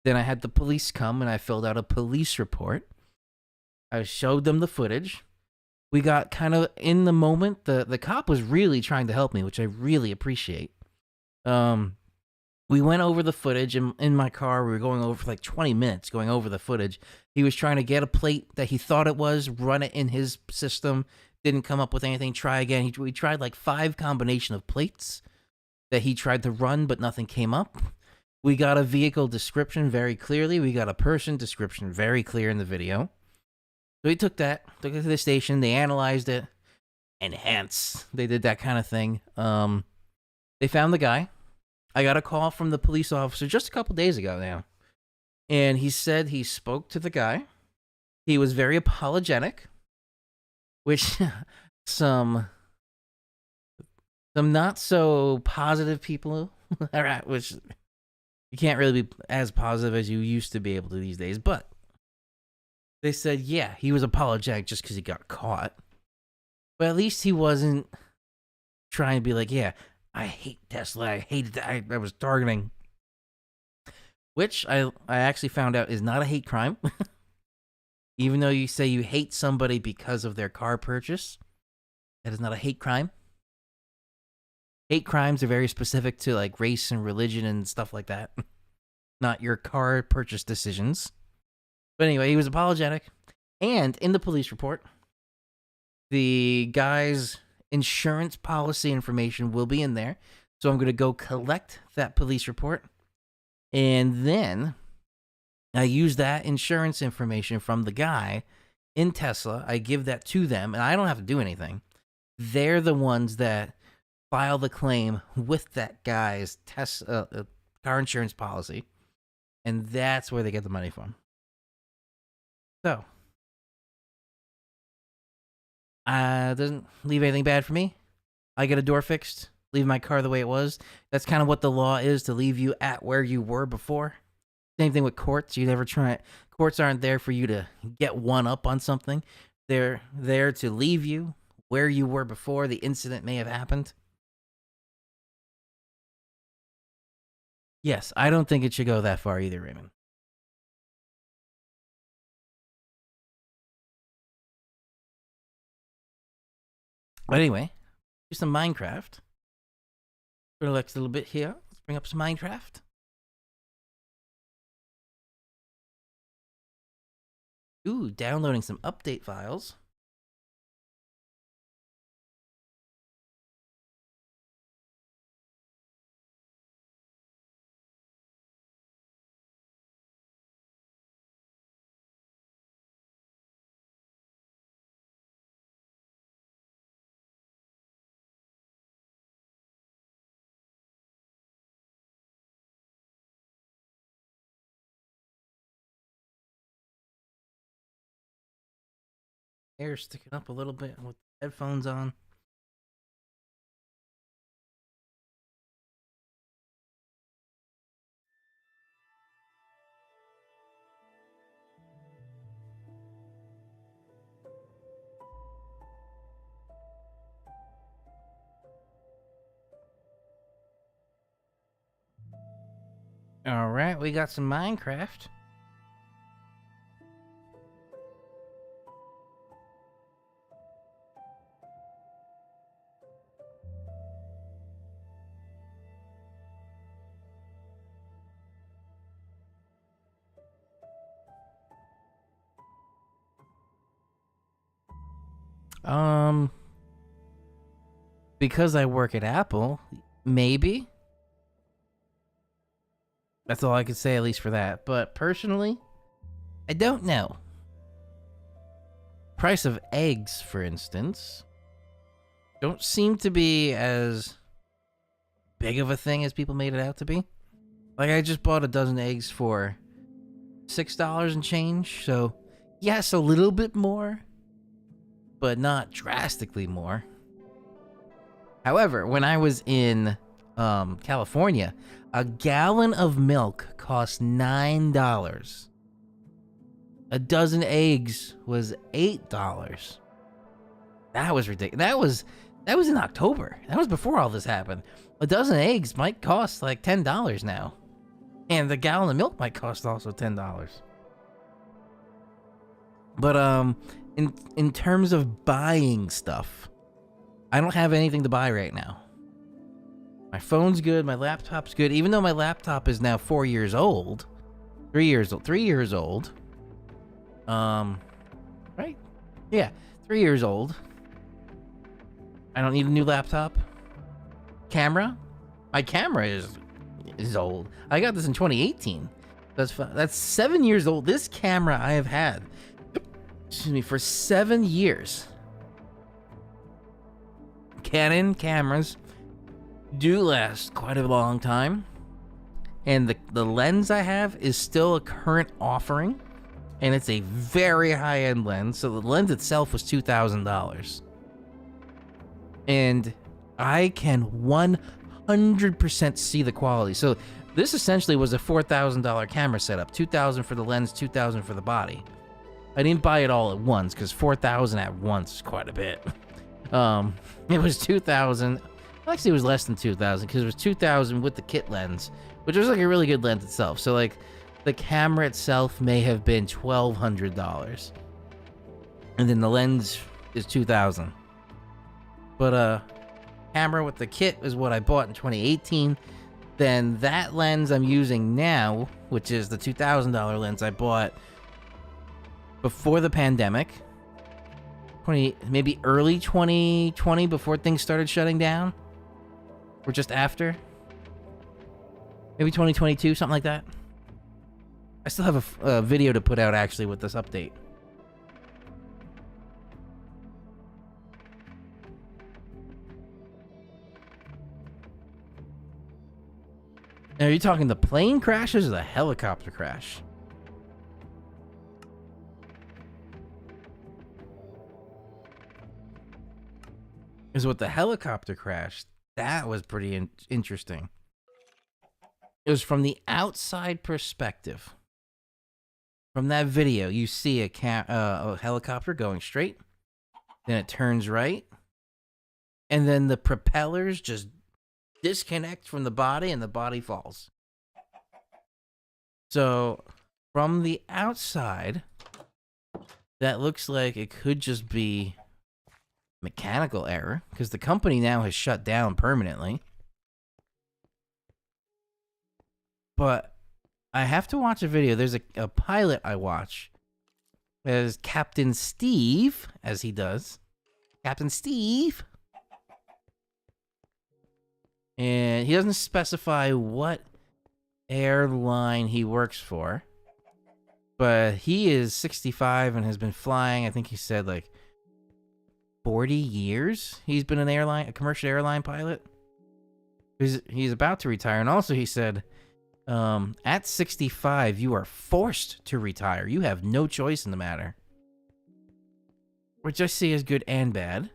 Then I had the police come and I filled out a police report. I showed them the footage. We got kind of in the moment. The cop was really trying to help me, which I really appreciate. We went over the footage in my car. We were going over for 20 minutes going over the footage. He was trying to get a plate that he thought it was, run it in his system, didn't come up with anything, try again. We tried 5 combination of plates that he tried to run, but nothing came up. We got a vehicle description very clearly. We got a person description very clear in the video. So we took it to the station. They analyzed it. Enhance. They did that kind of thing. They found the guy. I got a call from the police officer just a couple days ago now. And he said he spoke to the guy. He was very apologetic, which some not so positive people, which you can't really be as positive as you used to be able to these days. But they said, yeah, he was apologetic just because he got caught. But at least he wasn't trying to be like, yeah, I hate Tesla. I hated that. I was targeting. Which I actually found out is not a hate crime. Even though you say you hate somebody because of their car purchase, that is not a hate crime. Hate crimes are very specific to like race and religion and stuff like that. Not your car purchase decisions. But anyway, he was apologetic. And in the police report, the guy's insurance policy information will be in there. So I'm going to go collect that police report. And then I use that insurance information from the guy in Tesla. I give that to them, and I don't have to do anything. They're the ones that file the claim with that guy's car insurance policy. And that's where they get the money from. So, doesn't leave anything bad for me. I get a door fixed, leave my car the way it was. That's kind of what the law is, to leave you at where you were before. Same thing with courts. You never try it. Courts aren't there for you to get one up on something. They're there to leave you where you were before the incident may have happened. Yes, I don't think it should go that far either, Raymond. But anyway, do some Minecraft. Relax a little bit here. Let's bring up some Minecraft. Ooh, downloading some update files. Hair sticking up a little bit with headphones on. All right, we got some Minecraft. Because I work at Apple, maybe. That's all I could say, at least for that. But personally, I don't know. Price of eggs, for instance, don't seem to be as big of a thing as people made it out to be. Like, I just bought a dozen eggs for $6 and change. So, yes, a little bit more, but not drastically more. However, when I was in California, a gallon of milk cost $9. A dozen eggs was $8. That was ridiculous. That was in October. That was before all this happened. A dozen eggs might cost like $10 now. And the gallon of milk might cost also $10. But in terms of buying stuff, I don't have anything to buy right now. My phone's good, my laptop's good, even though my laptop is now 4 years old. 3 years old. 3 years old. Right? Yeah, 3 years old. I don't need a new laptop. Camera? My camera is old. I got this in 2018. That's 7 years old. This camera I have had, excuse me, for 7 years. Canon cameras do last quite a long time. And the lens I have is still a current offering. And it's a very high-end lens. So the lens itself was $2,000. And I can 100% see the quality. So this essentially was a $4,000 camera setup. $2,000 for the lens, $2,000 for the body. I didn't buy it all at once because $4,000 at once is quite a bit. It was $2,000. Actually, it was less than $2,000 because it was $2,000 with the kit lens, which was like a really good lens itself. So like the camera itself may have been $1,200, and then the lens is $2,000. But camera with the kit is what I bought in 2018. Then that lens I'm using now, which is the $2,000 lens I bought before the pandemic, maybe early 2020, before things started shutting down, or just after, maybe 2022, something like that. I still have a video to put out actually with this update. Now, are you talking the plane crashes or the helicopter crash? Is with the helicopter crash, that was pretty interesting. It was from the outside perspective. From that video, you see a helicopter going straight, then it turns right, and then the propellers just disconnect from the body and the body falls. So from the outside, that looks like it could just be mechanical error because the company now has shut down permanently. But I have to watch a video. There's a pilot I watch. There's Captain Steve, as he does. Captain Steve. And he doesn't specify what airline he works for. But he is 65 and has been flying, I think he said, like 40 years. He's been a commercial airline pilot. He's about to retire. And also he said, at 65, you are forced to retire. You have no choice in the matter. Which I see as good and bad.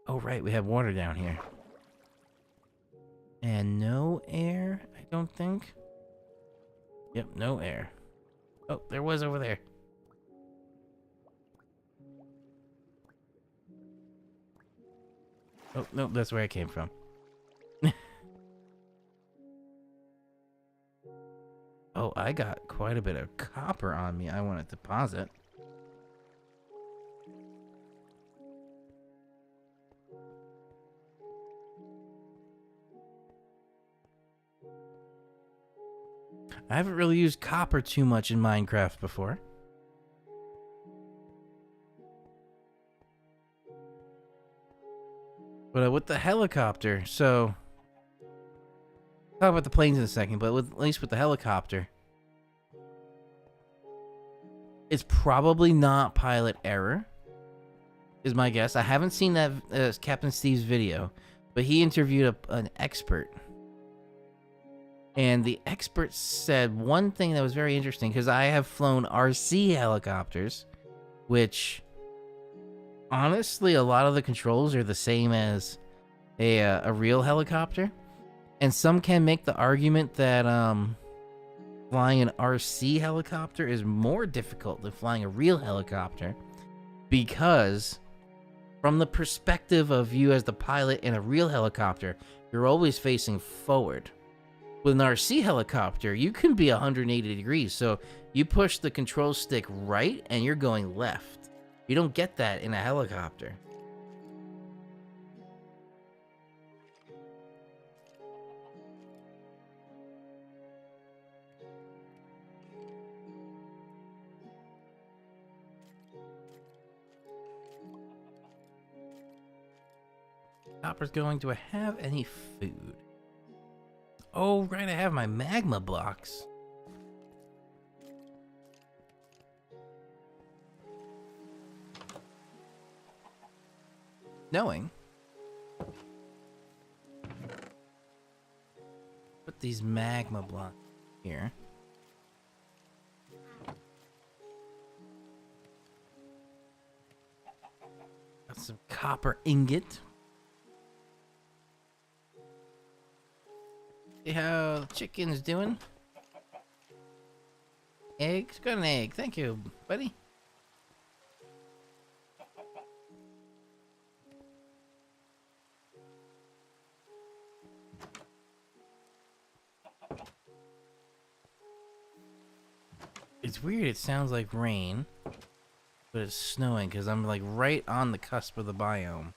Oh, right, we have water down here. And no air, I don't think. Yep, no air. Oh, there was over there. Oh, no, that's where I came from. Oh, I got quite a bit of copper on me I want to deposit. I haven't really used copper too much in Minecraft before. But with the helicopter, so... I'll talk about the planes in a second, but at least with the helicopter, it's probably not pilot error, is my guess. I haven't seen that Captain Steve's video, but he interviewed an expert. And the expert said one thing that was very interesting, because I have flown RC helicopters, which, honestly, a lot of the controls are the same as a real helicopter. And some can make the argument that flying an RC helicopter is more difficult than flying a real helicopter, because from the perspective of you as the pilot in a real helicopter, you're always facing forward. With an RC helicopter, you can be 180 degrees, so you push the control stick right and you're going left. You don't get that in a helicopter. Copper's going, do I have any food? Oh, right, I have my magma blocks. Knowing these magma blocks here. Got some copper ingot. See how the chicken's doing? Eggs? Got an egg. Thank you, buddy. It's weird, it sounds like rain, but it's snowing because I'm like right on the cusp of the biome.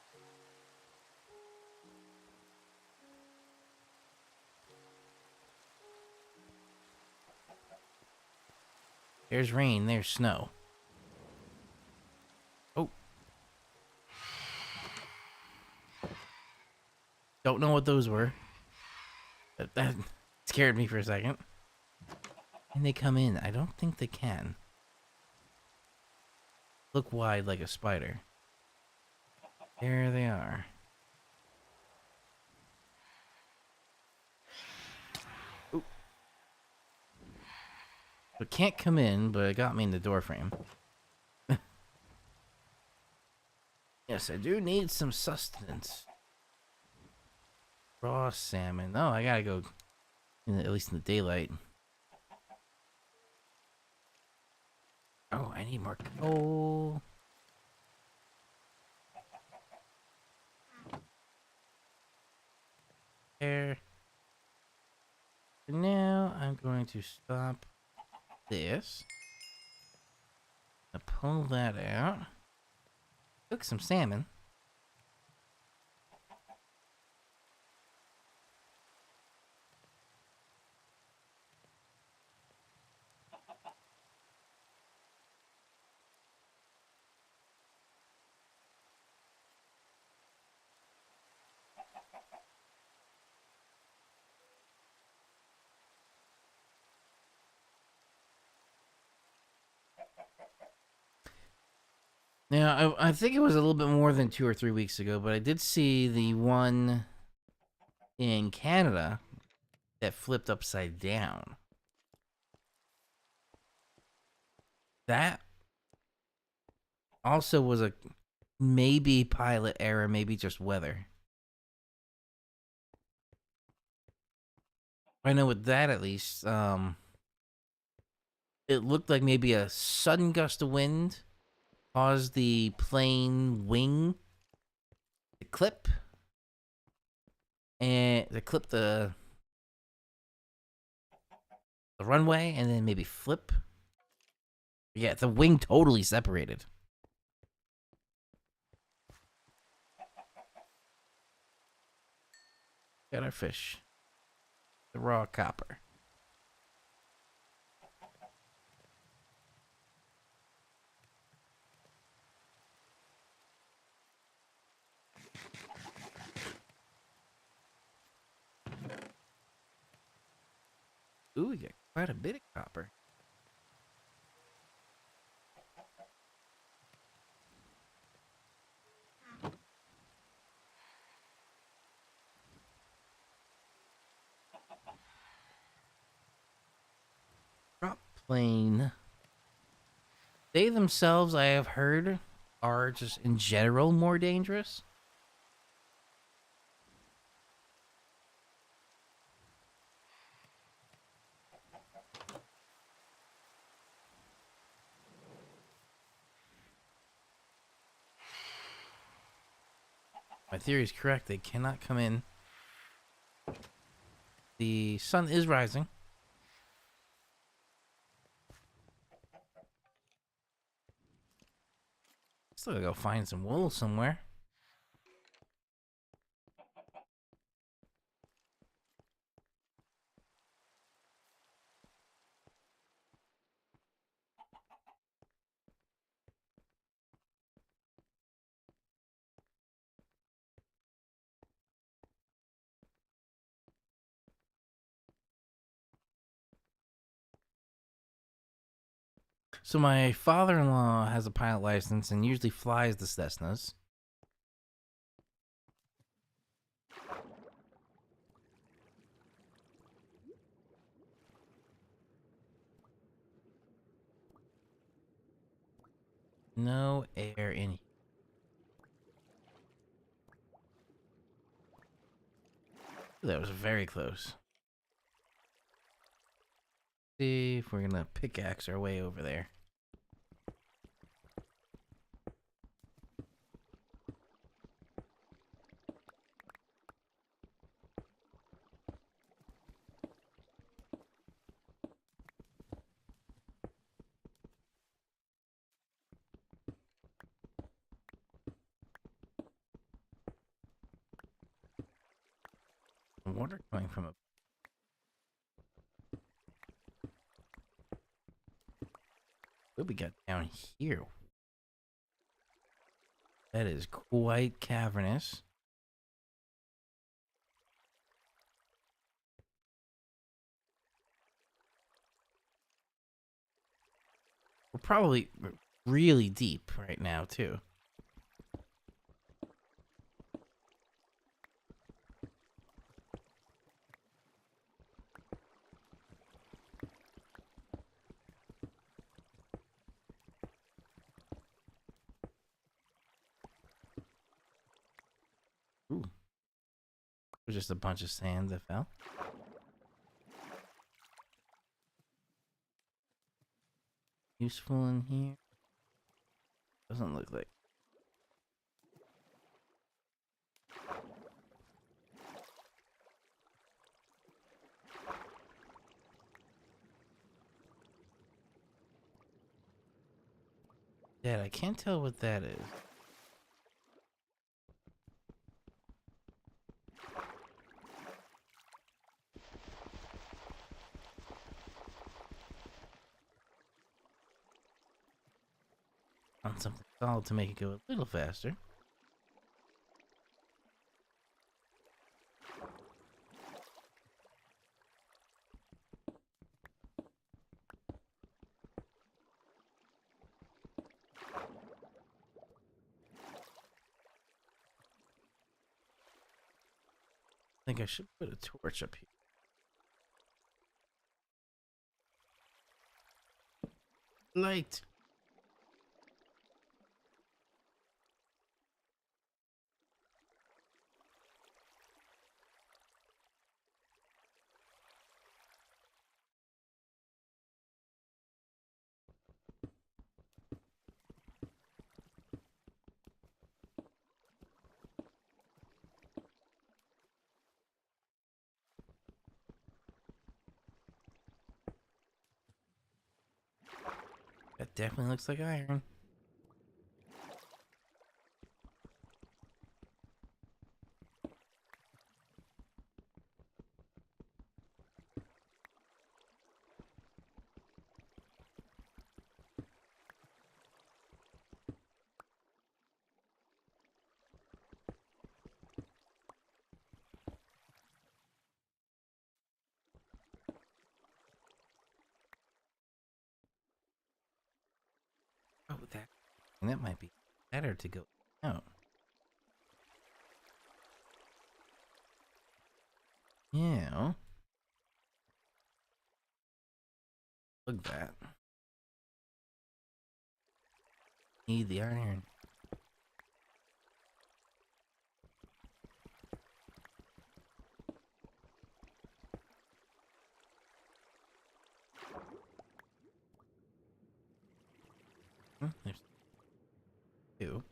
There's rain, there's snow. Oh. Don't know what those were. That scared me for a second. Can they come in? I don't think they can. Look wide like a spider. There they are. Ooh. It can't come in, but it got me in the door frame. Yes, I do need some sustenance. Raw salmon. Oh, I gotta go, at least in the daylight. Oh, I need more coal. There. For now, I'm going to stop this. I'll pull that out. Cook some salmon. Now, I think it was a little bit more than 2 or 3 weeks ago, but I did see the one in Canada that flipped upside down. That also was a maybe pilot error, maybe just weather. I know with that at least, it looked like maybe a sudden gust of wind caused the plane wing to clip and to clip the runway and then maybe flip. Yeah, the wing totally separated. Got our fish. The raw copper. Ooh, we got quite a bit of copper. Drop plane. They themselves, I have heard, are just in general more dangerous. My theory is correct. They cannot come in. The sun is rising. Still gotta go find some wool somewhere. So my father-in-law has a pilot license and usually flies the Cessnas. No air in here. That was very close. See if we're gonna pickaxe our way over there. Water coming from a... What we got down here? That is quite cavernous. We're probably really deep right now, too. Ooh. It was just a bunch of sand that fell. Useful in here? Doesn't look like. Dad, I can't tell what that is. On something solid to make it go a little faster. I think I should put a torch up here. Light. That definitely looks like iron. Oh, that might be better to go out. Yeah. Look at that. Need the iron. There's two.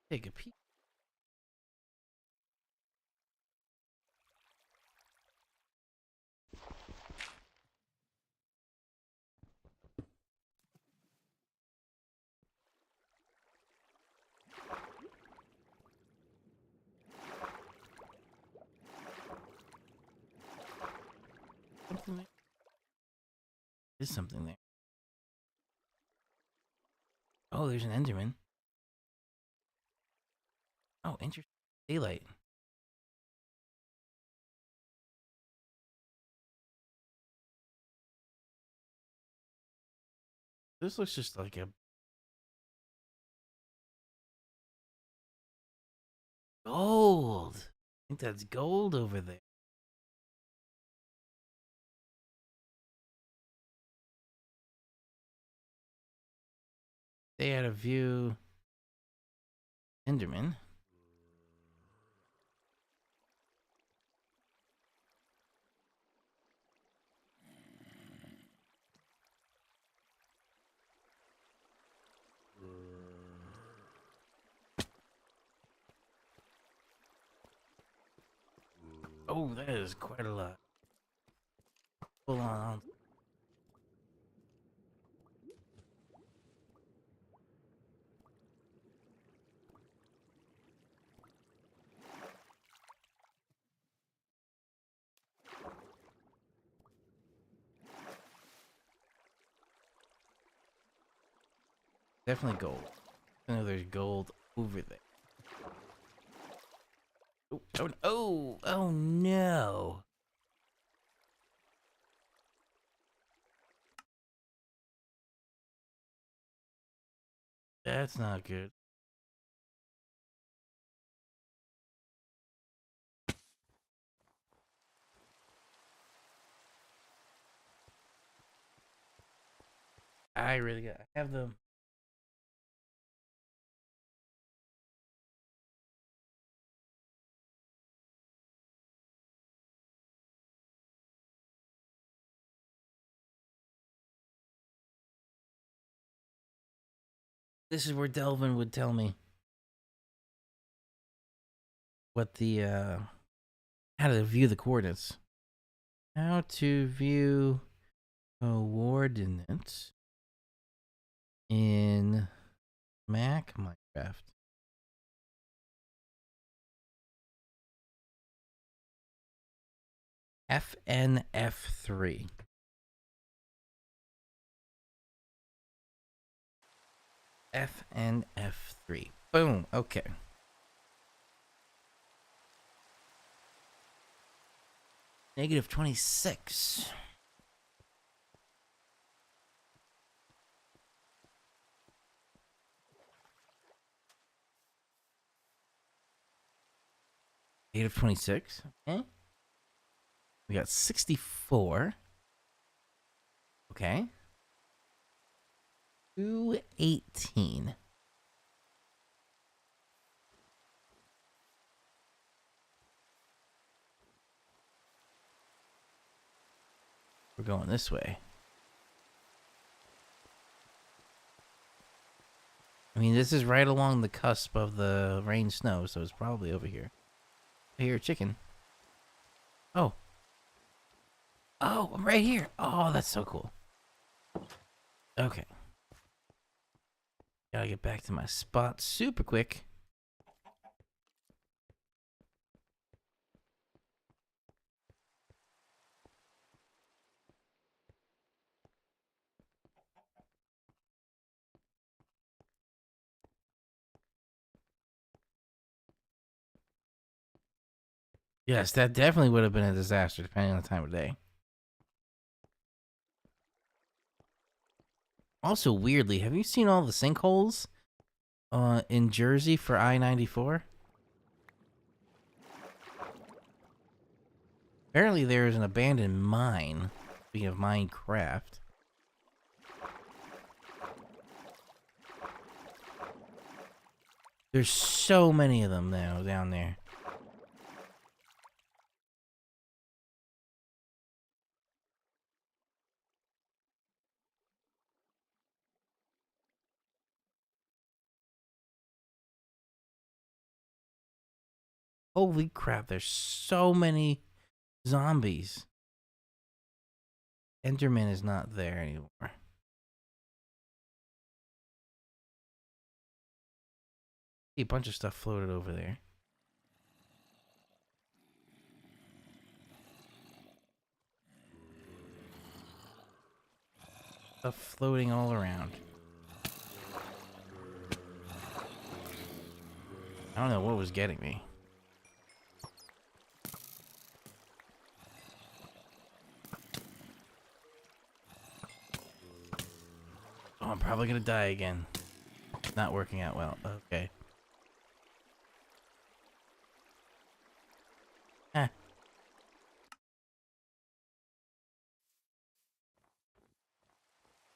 Take a peek. Something there. There's something there. Oh, there's an Enderman. Oh, interesting. Daylight. This looks just like a gold. I think that's gold over there. They had a view. Enderman. Oh, that is quite a lot. Hold on. Definitely gold. I know there's gold over there. Oh no. That's not good. I really got. I have them. This is where Delvin would tell me what the how to view the coordinates. How to view coordinates in Mac Minecraft. FNF3. FNF3. Boom. Okay. Negative 26. Negative 26. Okay. We got 64. Okay. 218. We're going this way. I mean, this is right along the cusp of the rain snow, so it's probably over here. I hear a chicken. Oh. Oh, I'm right here. Oh, that's so cool. Okay. Gotta get back to my spot super quick. Yes, that definitely would have been a disaster depending on the time of day. Also, weirdly, have you seen all the sinkholes in Jersey for I-94? Apparently, there is an abandoned mine. Speaking of Minecraft. There's so many of them now down there. Holy crap, there's so many zombies. Enderman is not there anymore. See a bunch of stuff floated over there. Stuff floating all around. I I don't know what was getting me. Oh, I'm probably gonna die again. Not working out well. Okay. Eh.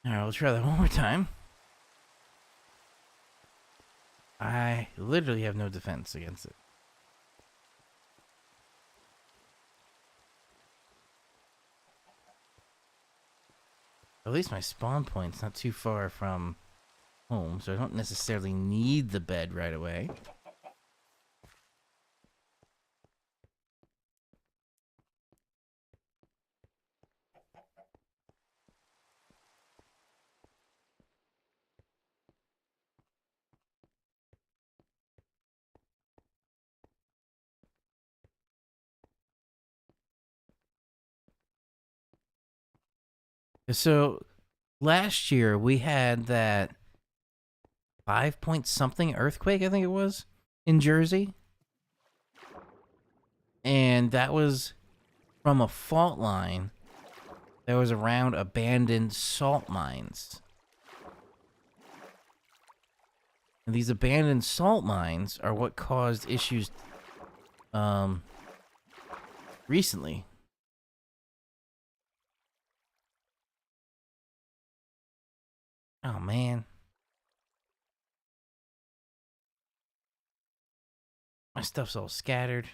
Alright, we'll try that one more time. I literally have no defense against it. At least my spawn point's not too far from home, so I don't necessarily need the bed right away. So last year we had that 5 point something earthquake, I think it was, in Jersey. And that was from a fault line that was around abandoned salt mines. And these abandoned salt mines are what caused issues recently. Oh man. My stuff's all scattered.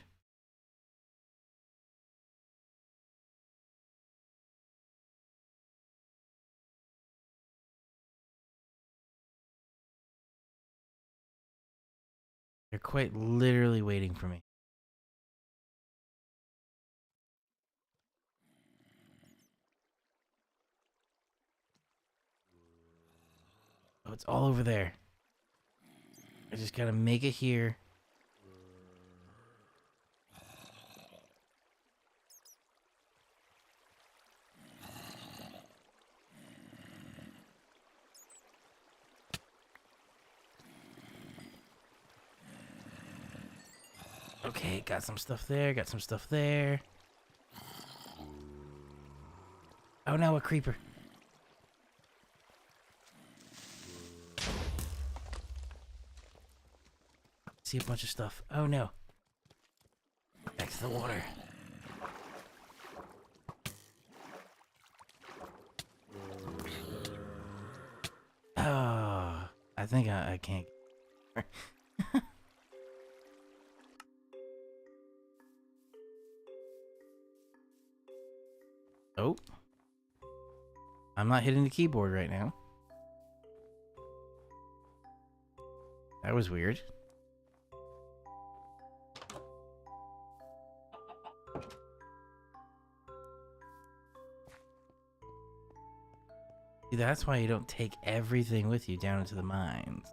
They're quite literally waiting for me. Oh, it's all over there. I just gotta make it here. Okay, got some stuff there, got some stuff there. Oh no, a creeper. See a bunch of stuff. Oh no. Back to the water. Oh, I think I can't. Oh. I'm not hitting the keyboard right now. That was weird. See, that's why you don't take everything with you down into the mines.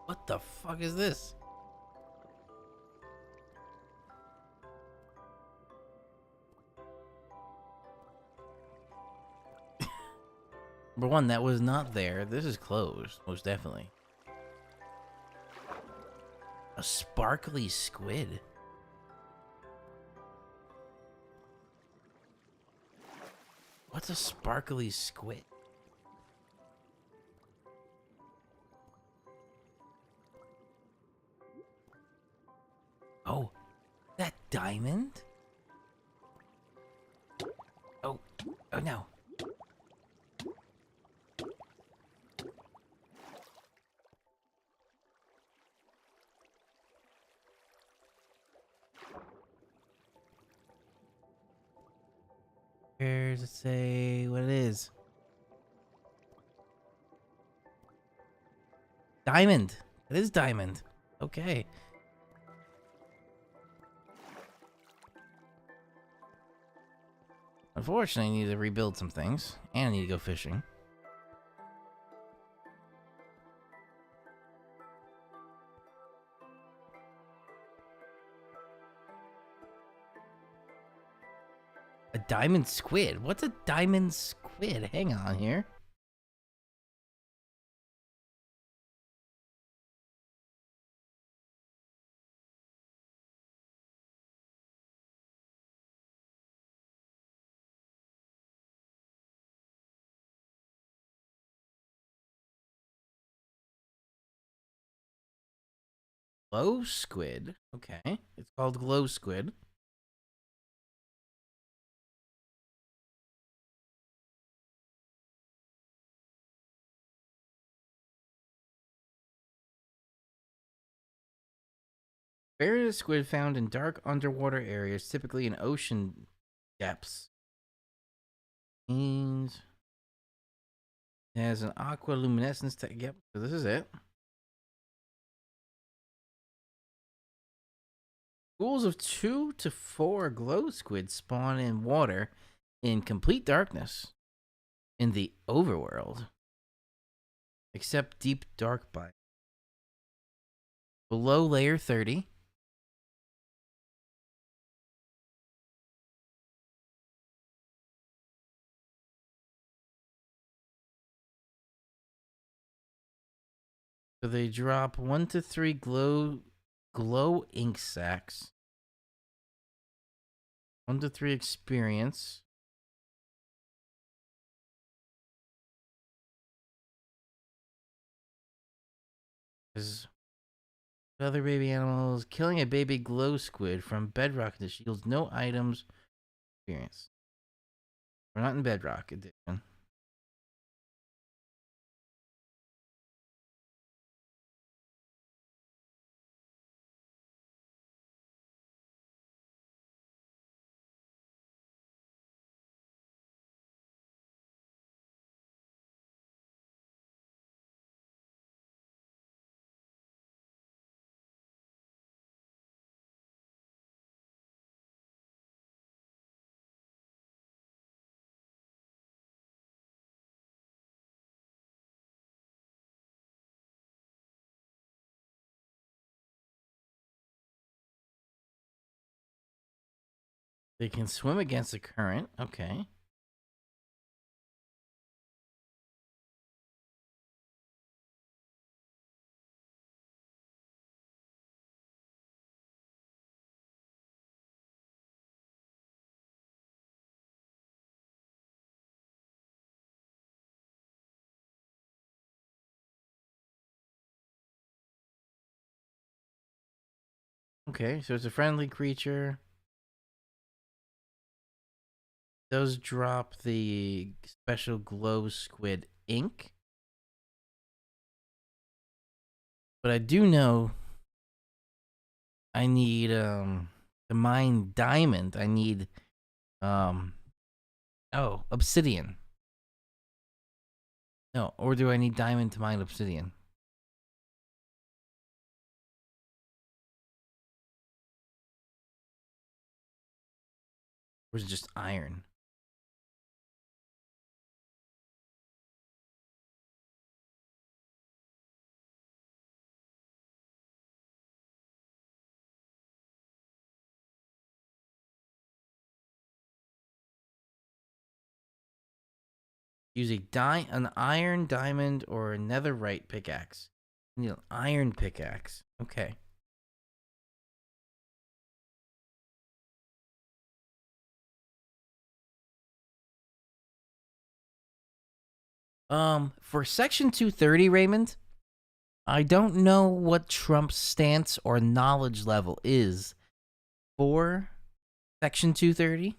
What the fuck is this? Number one, that was not there. This is closed, most definitely. A sparkly squid. What's a sparkly squid? Oh, that diamond? Oh, oh no. Where does it say what it is? Diamond. It is diamond. Okay. Unfortunately, I need to rebuild some things. And I need to go fishing. A diamond squid? What's a diamond squid? Hang on here. Glow squid. Okay. It's called glow squid. Barrier squid found in dark underwater areas, typically in ocean depths. Means it has an aqualuminescence. Yep, so this is it. Schools of 2 to 4 glow squid spawn in water in complete darkness in the overworld, except deep dark biome. Below layer 30. So they drop 1 to 3 glow ink sacs. 1 to 3 experience. Other baby animals. Killing a baby glow squid from bedrock condition yields no items experience. We're not in bedrock edition. They can swim against the current. Okay. Okay, so it's a friendly creature. Does drop the special glow squid ink. But I do know I need to mine diamond. I need obsidian. No, or do I need diamond to mine obsidian? Or is it just iron? Use an iron, diamond, or a netherite pickaxe. I need an iron pickaxe. Okay. For Section 230, Raymond, I don't know what Trump's stance or knowledge level is for Section 230.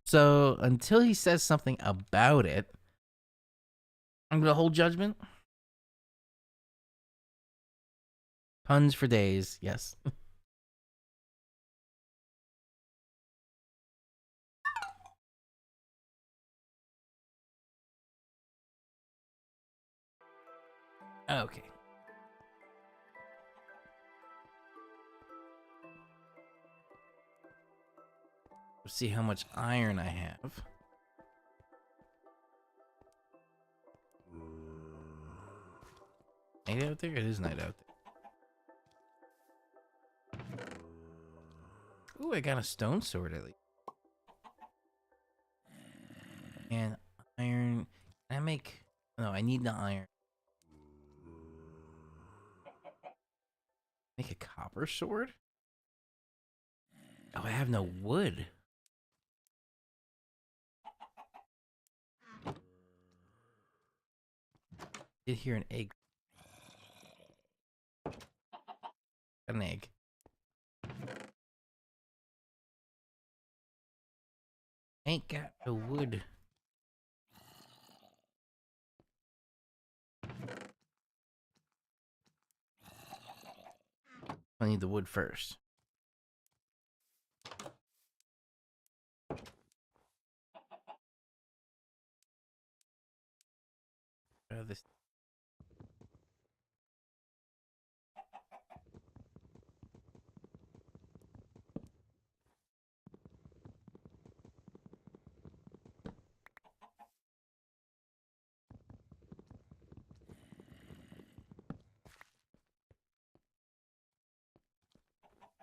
So until he says something about it, I'm gonna hold judgment. Puns for days, yes. Okay. Let's see how much iron I have. Night out there? It is night out there. Ooh, I got a stone sword at least. And iron. Can I make. No, I need the iron. Make a copper sword? Oh, I have no wood. Did hear an egg. Got an egg. Ain't got no wood. I need the wood first. This.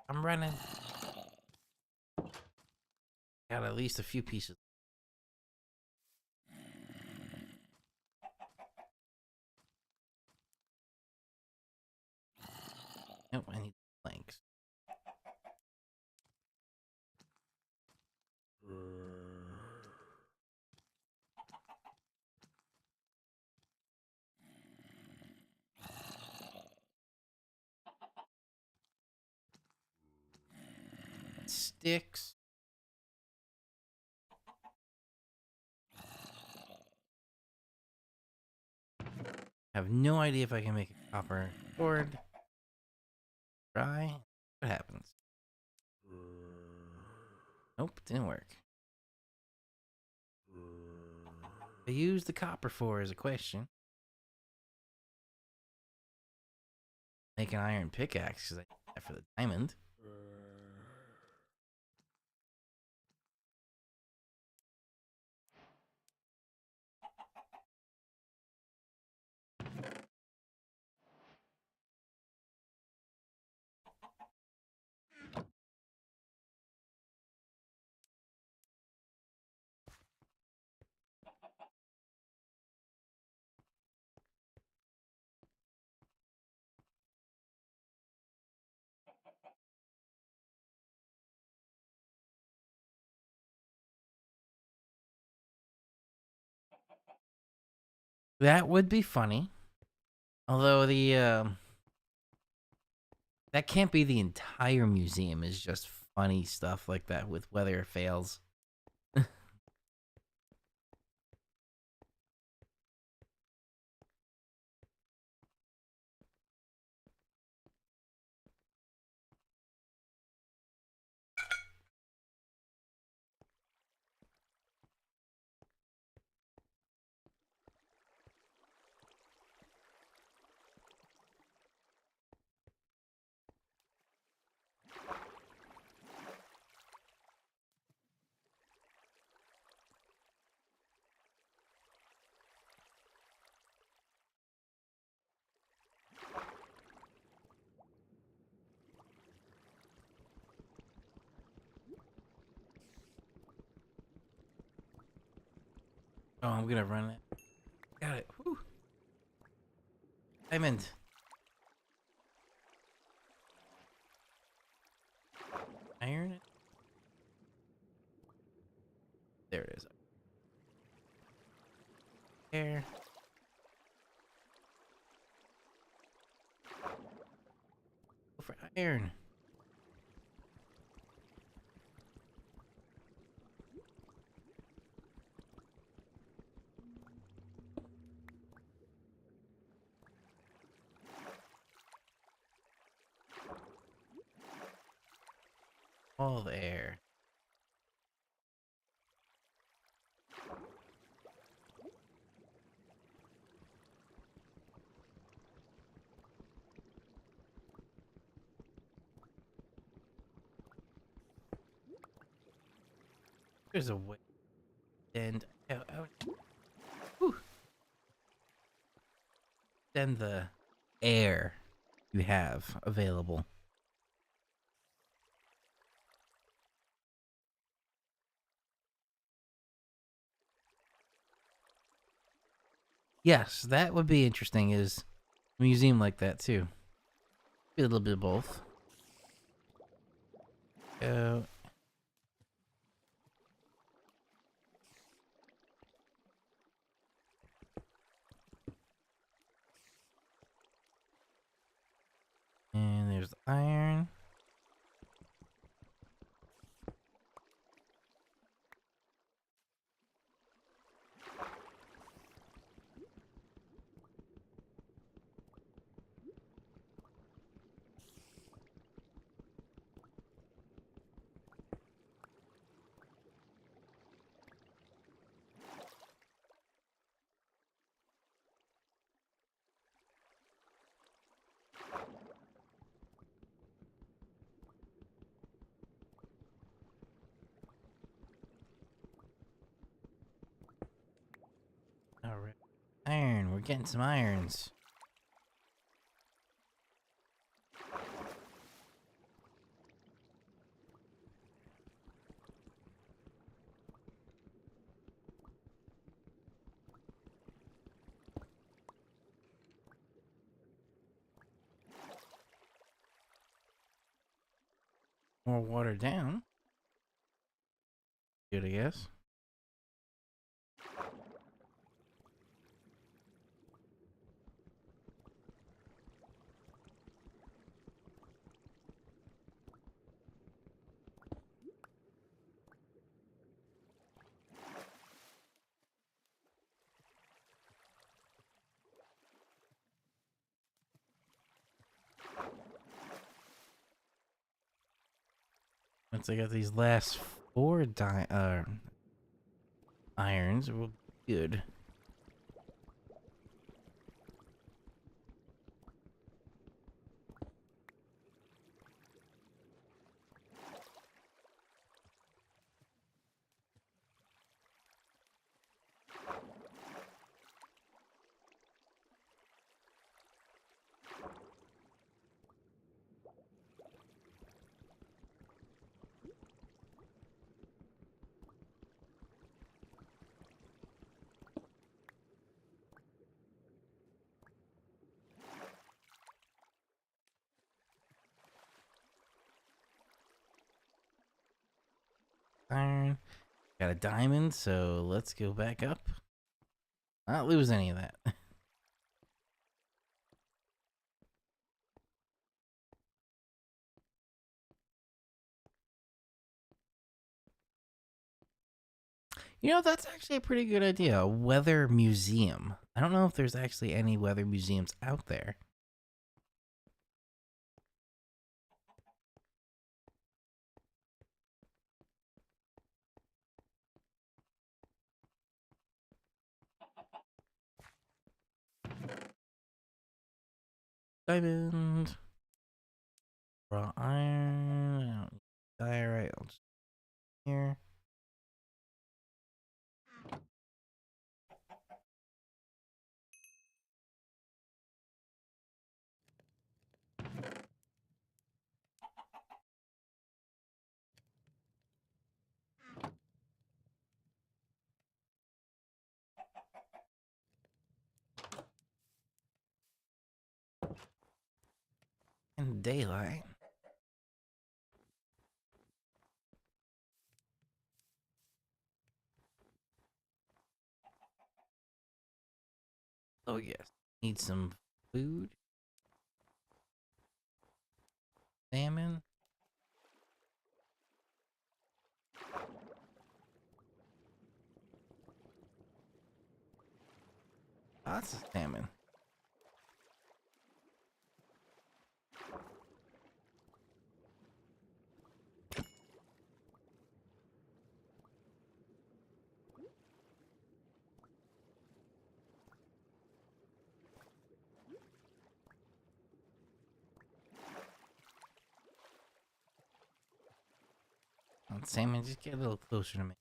I'm running. Got at least a few pieces. Nope, I need planks. Sticks. Have no idea if I can make a copper sword. Try. What happens? Nope, didn't work. I used the copper for is a question. Make an iron pickaxe because I need that for the diamond. That would be funny. Although that can't be the entire museum is just funny stuff like that with weather fails. Oh, I'm gonna run it. Got it. Whew. Diamond. Iron it. There it is. There. Go for iron. All there. There's a way. And whew, then the air you have available. Yes, that would be interesting. Is a museum like that too? Be a little bit of both. Uh, and there's the iron. All right, iron. We're getting some irons. More water down. Good, I guess. Once I got these last four irons, well, good. Iron. Got a diamond, so let's go back up. Not lose any of that. You know, that's actually a pretty good idea. A weather museum. I don't know if there's actually any weather museums out there. Diamond. Raw iron. I don't need diorite. I'll just here. And daylight. Oh yes. Need some food. Salmon. Lots of salmon. Salmon, just get a little closer to me.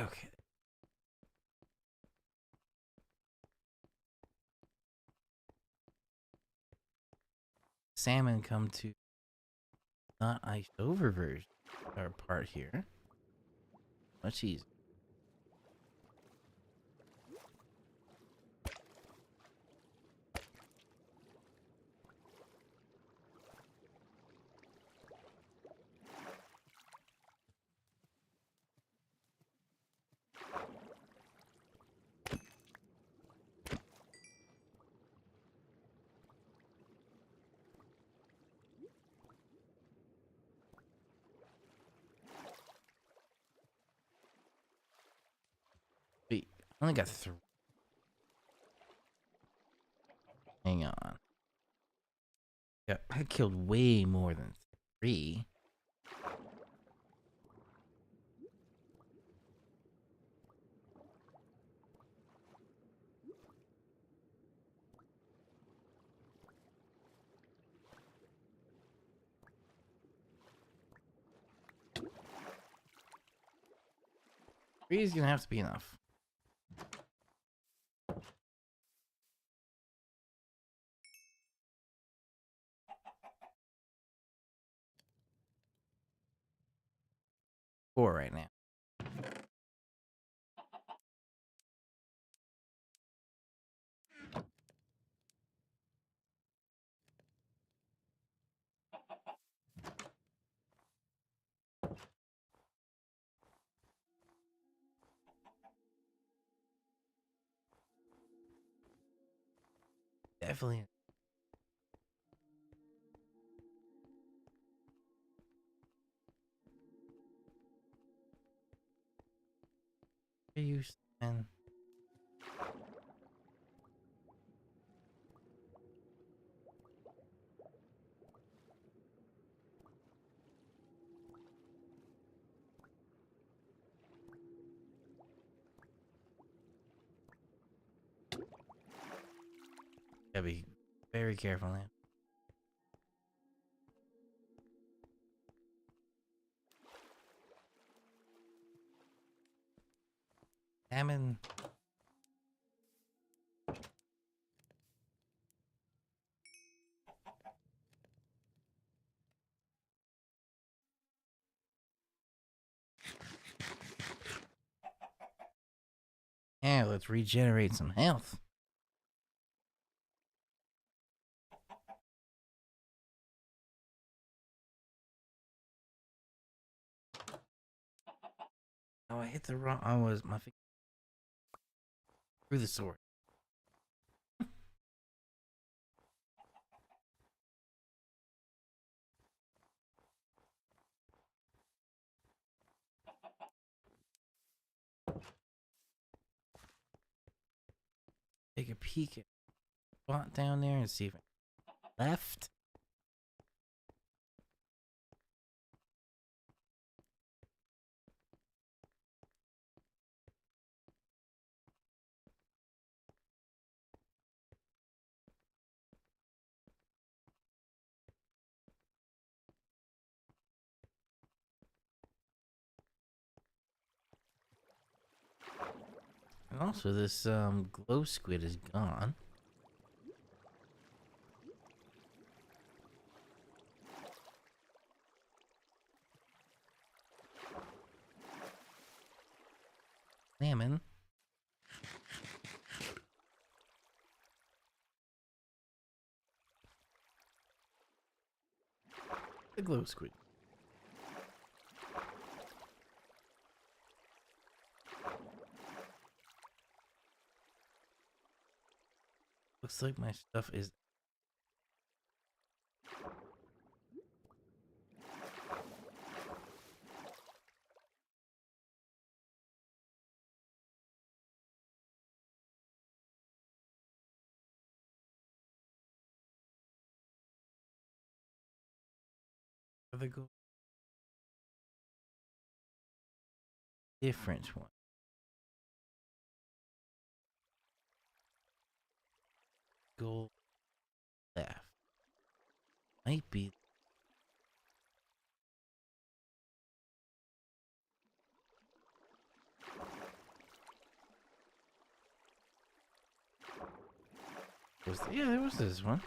Okay. Salmon come to not iced over version or part here. Much easier. Wait, I only got 3. Hang on. Yeah, I killed way more than 3. Three is gonna have to be enough. Four right now. Definitely. Use and gotta be very careful now. Salmon. Yeah, let's regenerate some health. Oh, I hit the wrong. I was my finger through the sword. Take a peek at the spot down there and see if it left. And also, this glow squid is gone. Salmon. The glow squid. Looks like my stuff is. The different one. Gold left. Might be. Yeah, there was this one.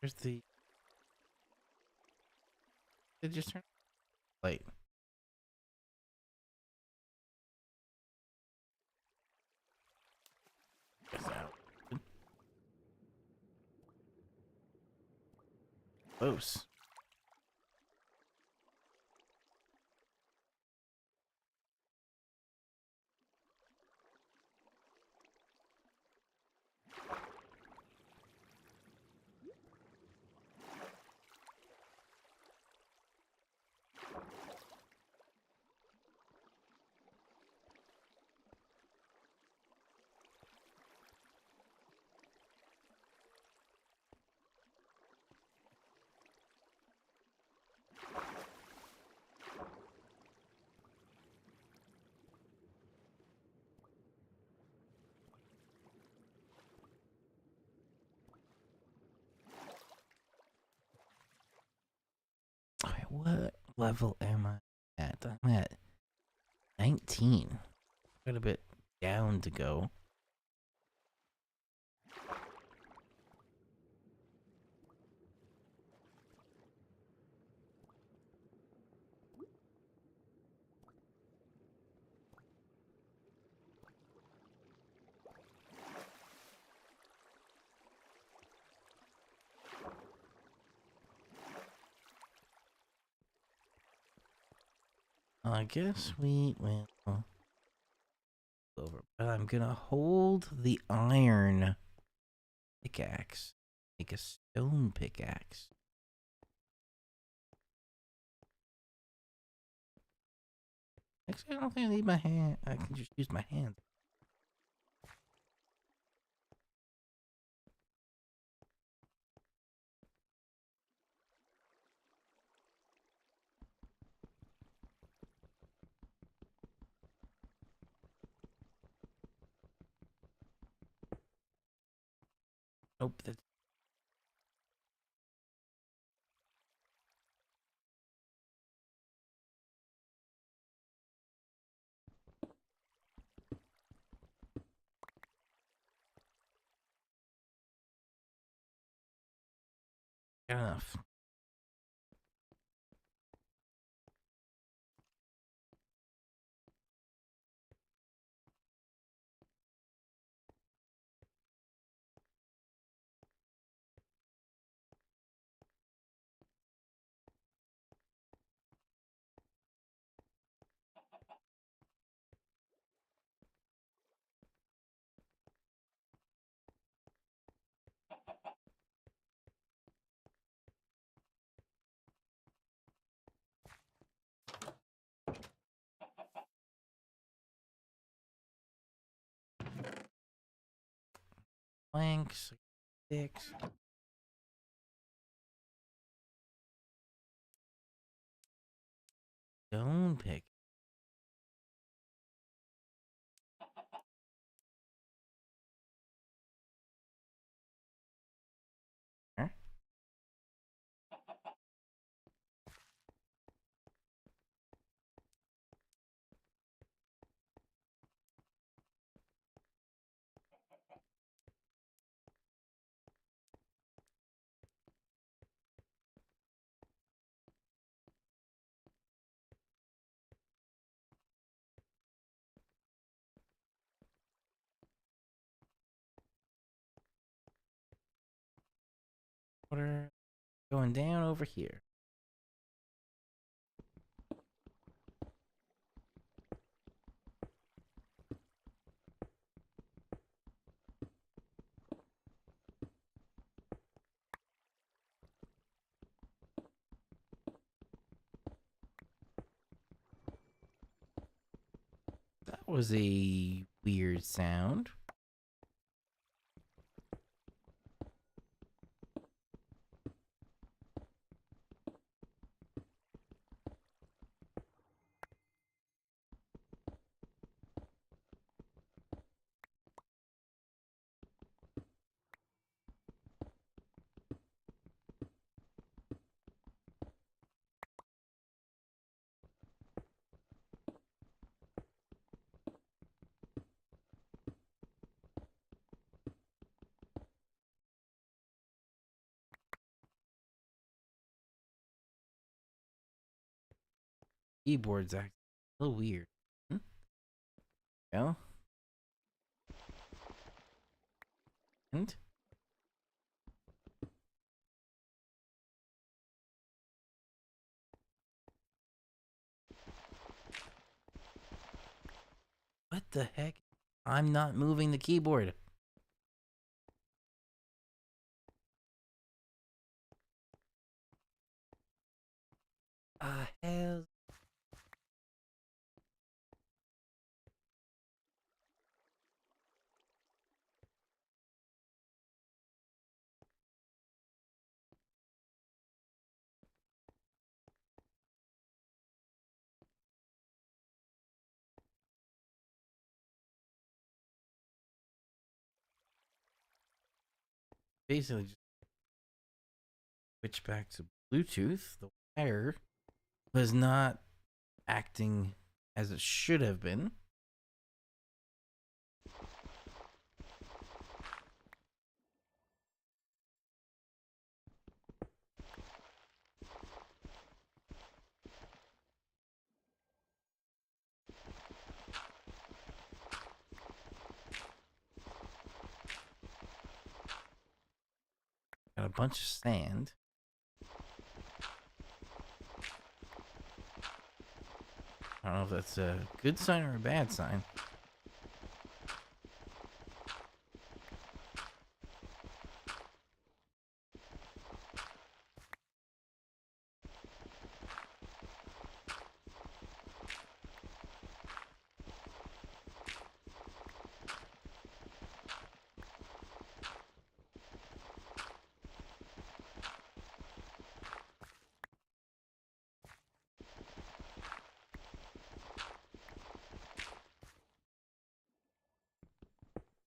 There's the. It just turned light. Guess out. Close. Alright, what level am I at? I'm at 19. Got a bit down to go. I guess we will over, but I'm gonna hold the iron pickaxe, make a stone pickaxe. Actually, I don't think I need my hand. I can just use my hands. Nope, that's good enough. Planks, sticks. Stone pick. Huh? Water going down over here. That was a weird sound. keyboard's acting a little weird. Hmm? Go. And what the heck? I'm not moving the keyboard. Hell. Basically, just switch back to Bluetooth. The wire was not acting as it should have been. Got a bunch of sand. I don't know if that's a good sign or a bad sign.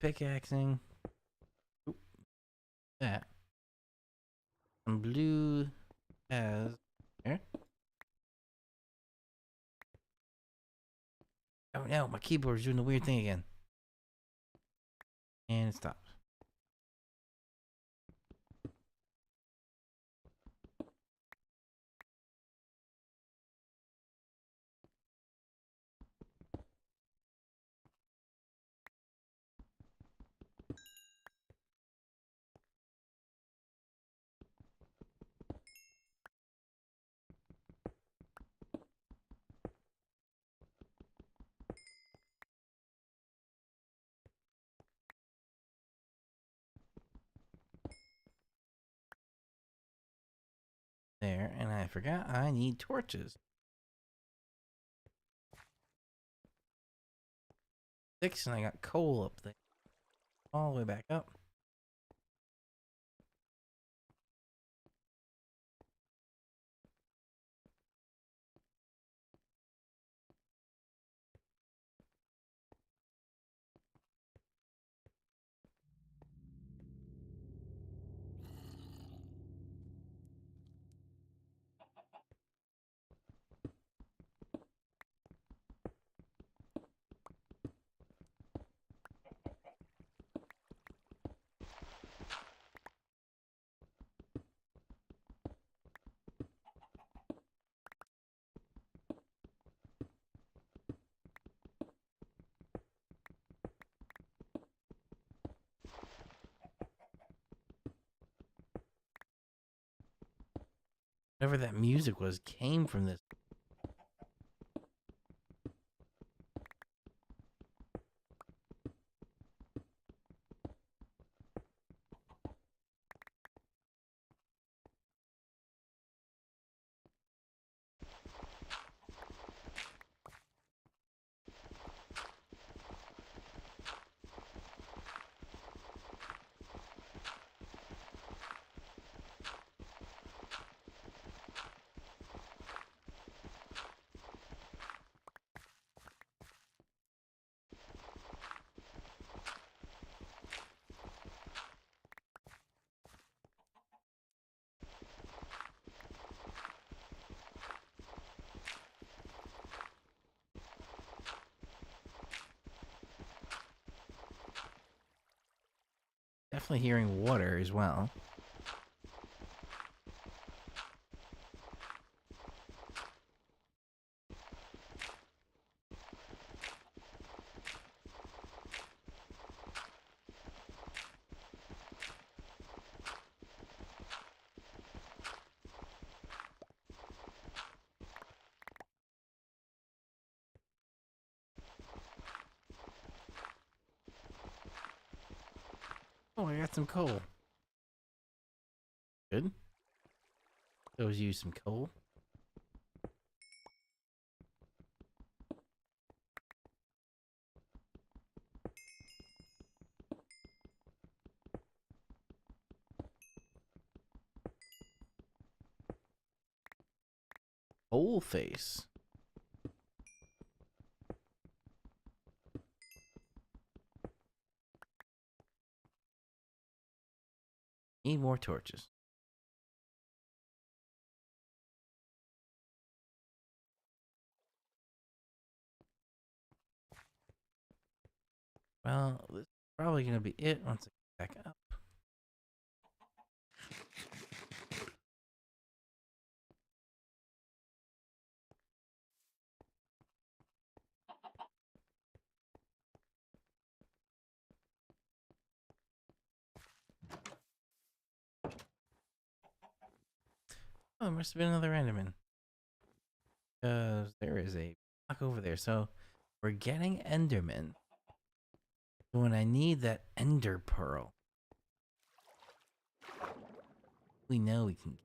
Pickaxing. Oop, that. Some blue as there. Oh no, my keyboard's doing the weird thing again. And it stops. There, and I forgot I need torches. 6, and I got coal up there. All the way back up. Whatever that music was came from this. Definitely hearing water as well. Oh, I got some coal. Good. Those use some coal. Coal face. Need more torches. Well, this is probably going to be it once I get back up. Oh, there must have been another Enderman. Because there is a block over there. So we're getting Enderman. When I need that Ender Pearl, we know we can.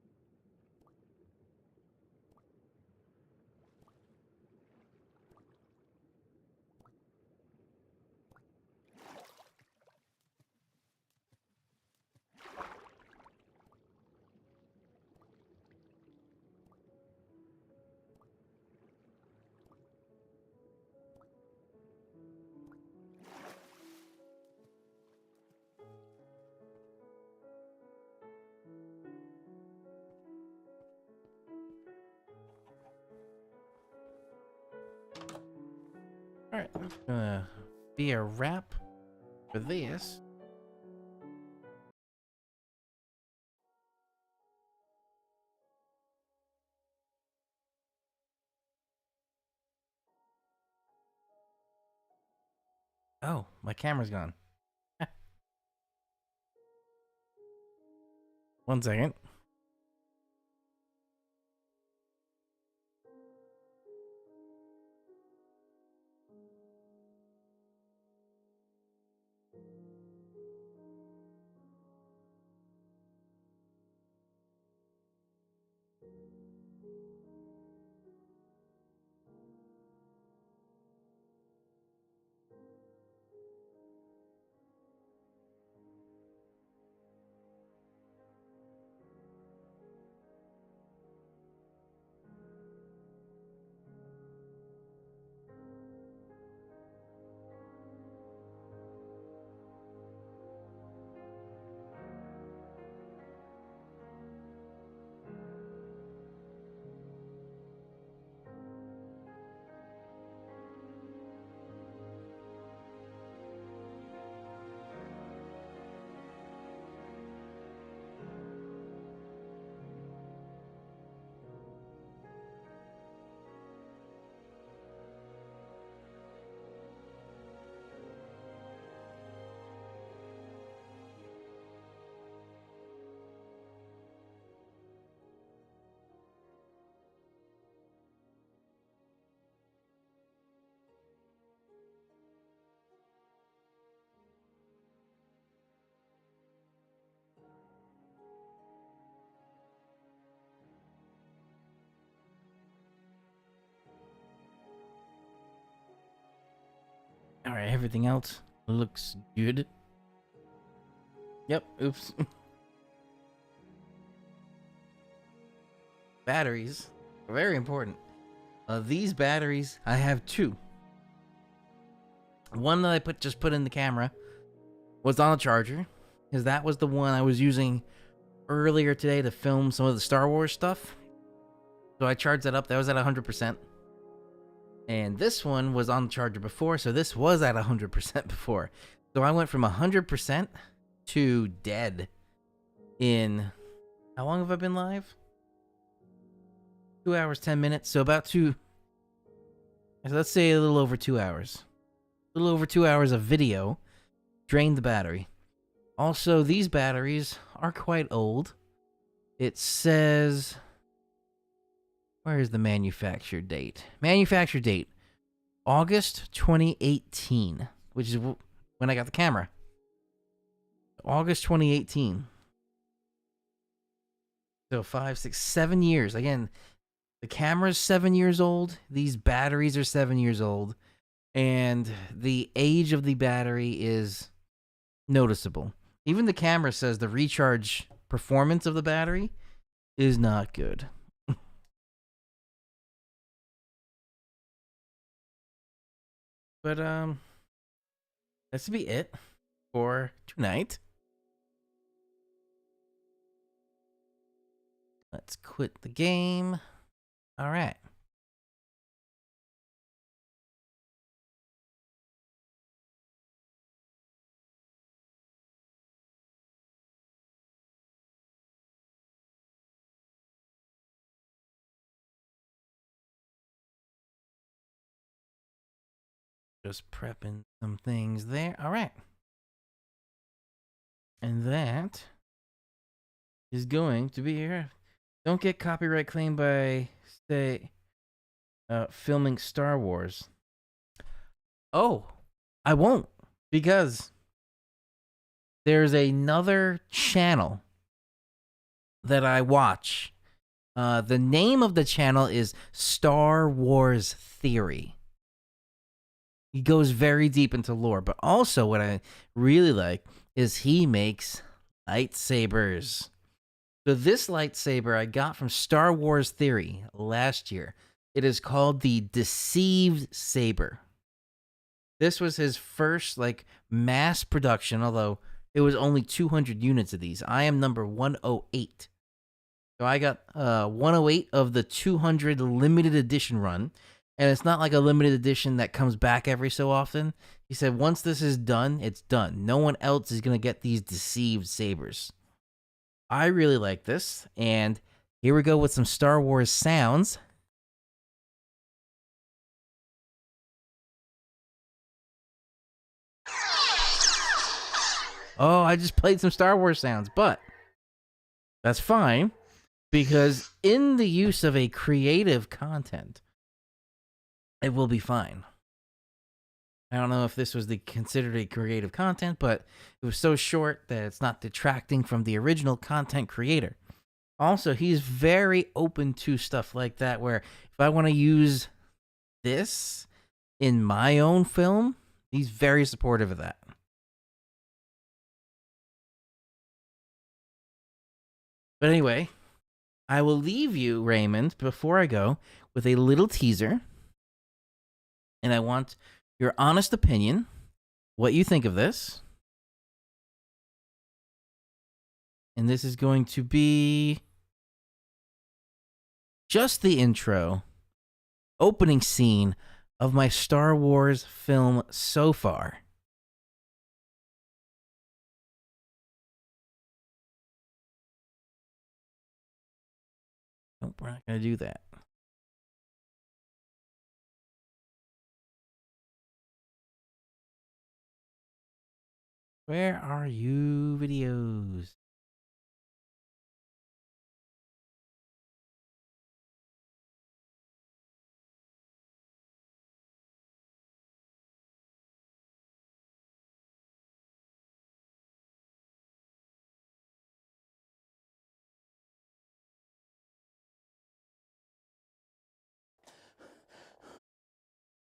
Alright, that's gonna be a wrap for this. Oh, my camera's gone. 1 second. Alright, everything else looks good. Yep, oops. Batteries are very important. These batteries, I have 2. One that I just put in the camera was on a charger, because that was the one I was using earlier today to film some of the Star Wars stuff. So I charged that up. That was at 100%. And this one was on the charger before, so this was at 100% before. So I went from 100% to dead in... How long have I been live? 2 hours, 10 minutes. So about 2... So let's say a little over 2 hours. A little over 2 hours of video drained the battery. Also, these batteries are quite old. It says... Where is the manufacture date? Manufacture date, August 2018, which is when I got the camera. August 2018. So 5, 6, 7 years. Again, the camera's 7 years old. These batteries are 7 years old. And the age of the battery is noticeable. Even the camera says the recharge performance of the battery is not good. But that's to be it for tonight. Let's quit the game. All right. Just prepping some things there. All right. And that is going to be here. Don't get copyright claimed by, say, filming Star Wars. Oh, I won't, because there's another channel that I watch. The name of the channel is Star Wars Theory. He goes very deep into lore, but also what I really like is he makes lightsabers. So this lightsaber I got from Star Wars Theory last year. It is called the Deceived Saber. This was his first mass production, although it was only 200 units of these. I am number 108. So I got 108 of the 200 limited edition run. And it's not like a limited edition that comes back every so often. He said once this is done, it's done. No one else is going to get these Deceived Sabers. I really like this. And here we go with some Star Wars sounds. Oh, I just played some Star Wars sounds, but that's fine, because in the use of a creative content, it will be fine. I don't know if this was considered a creative content, but it was so short that it's not detracting from the original content creator. Also, he's very open to stuff like that, where if I want to use this in my own film, he's very supportive of that. But anyway, I will leave you, Raymond, before I go, with a little teaser. And I want your honest opinion, what you think of this. And this is going to be just the intro, opening scene of my Star Wars film so far. Nope, we're not going to do that. Where are you, videos?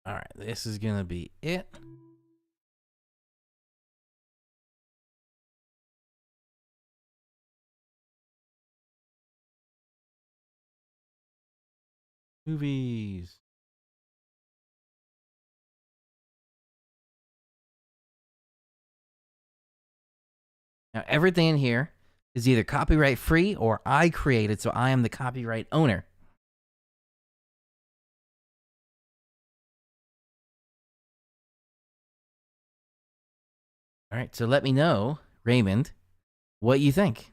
All right, this is going to be it. Movies. Now, everything in here is either copyright free or I created, so I am the copyright owner. All right, so let me know, Raymond, what you think.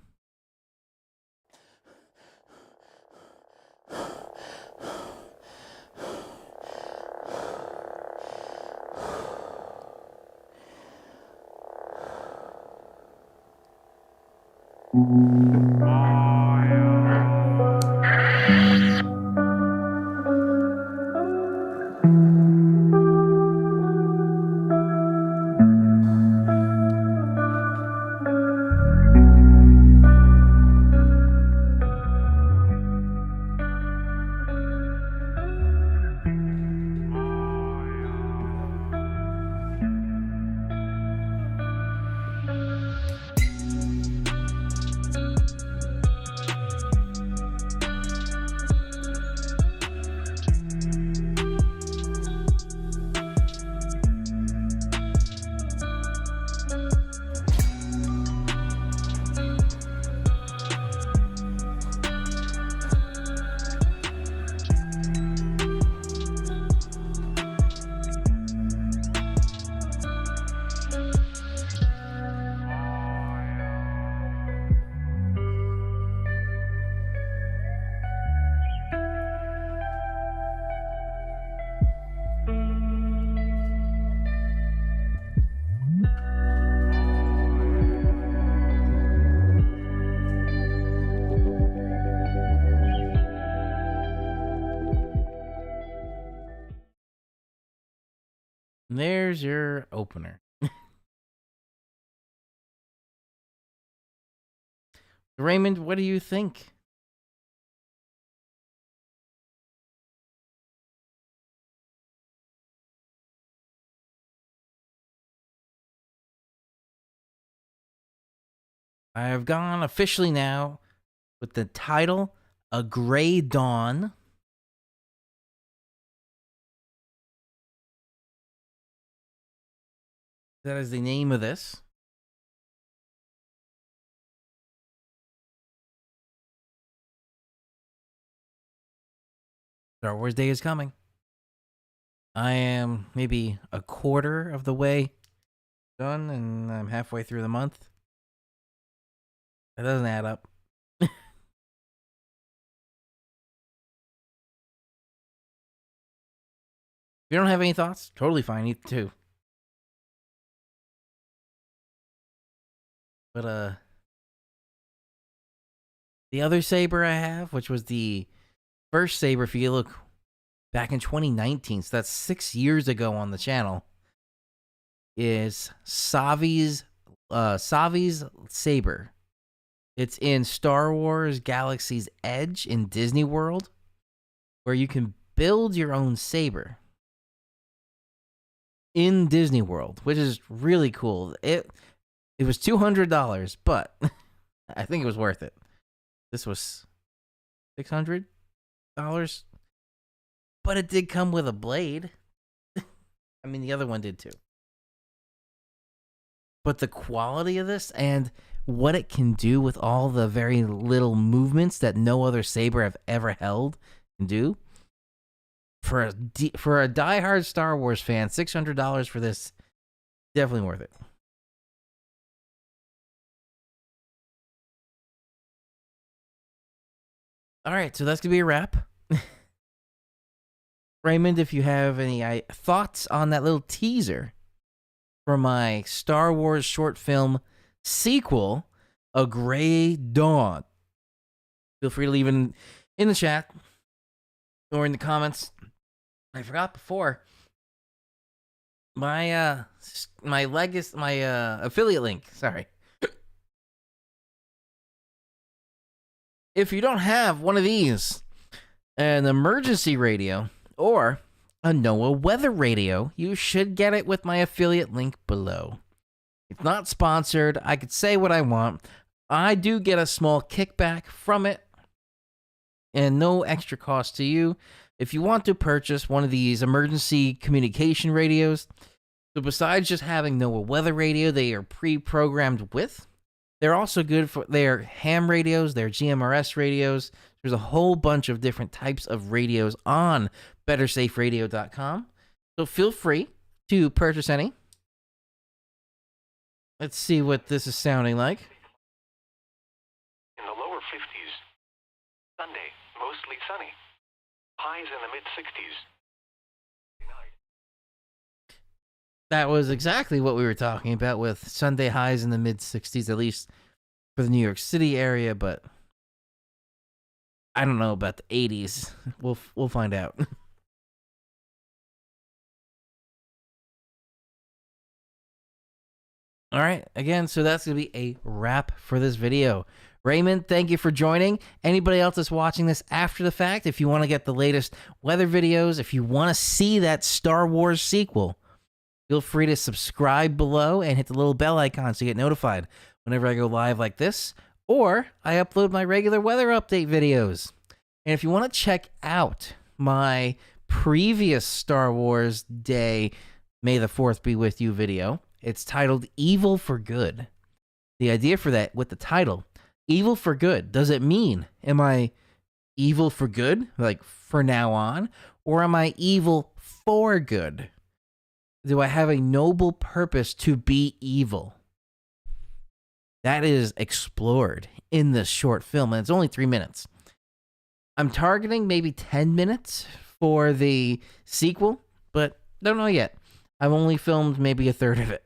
There's your opener. Raymond, what do you think? I have gone officially now with the title A Gray Dawn. That is the name of this. Star Wars Day is coming. I am maybe a quarter of the way done, and I'm halfway through the month. That doesn't add up. If you don't have any thoughts, totally fine, you too. But the other saber I have, which was the first saber, if you look back in 2019, so that's 6 years ago on the channel, is Savi's saber. It's in Star Wars Galaxy's Edge in Disney World, where you can build your own saber in Disney World, which is really cool. It was $200, but I think it was worth it. This was $600, but it did come with a blade. I mean, the other one did too. But the quality of this and what it can do with all the very little movements that no other saber I've ever held can do. For a diehard Star Wars fan, $600 for this, definitely worth it. All right, so that's going to be a wrap. Raymond, if you have any thoughts on that little teaser for my Star Wars short film sequel, A Gray Dawn, feel free to leave it in the chat or in the comments. I forgot before, my affiliate link, sorry. If you don't have one of these, an emergency radio or a NOAA weather radio, you should get it with my affiliate link below. It's not sponsored. I could say what I want. I do get a small kickback from it and no extra cost to you if you want to purchase one of these emergency communication radios. So besides just having NOAA weather radio they are pre-programmed with, they're also good for their ham radios, their GMRS radios. There's a whole bunch of different types of radios on bettersaferadio.com. So feel free to purchase any. Let's see what this is sounding like. In the lower 50s. Sunday, mostly sunny. Highs in the mid-60s. That was exactly what we were talking about with Sunday highs in the mid-60s, at least for the New York City area, but I don't know about the 80s. We'll find out. All right, again, so that's going to be a wrap for this video. Raymond, thank you for joining. Anybody else that's watching this after the fact, if you want to get the latest weather videos, if you want to see that Star Wars sequel, feel free to subscribe below and hit the little bell icon so you get notified whenever I go live like this, or I upload my regular weather update videos. And if you want to check out my previous Star Wars Day, May the 4th be with you video, it's titled Evil for Good. The idea for that with the title, Evil for Good, does it mean, am I evil for good, like for now on, or am I evil for good? Do I have a noble purpose to be evil? That is explored in this short film, and it's only 3 minutes. I'm targeting maybe 10 minutes for the sequel, but don't know yet. I've only filmed maybe a third of it.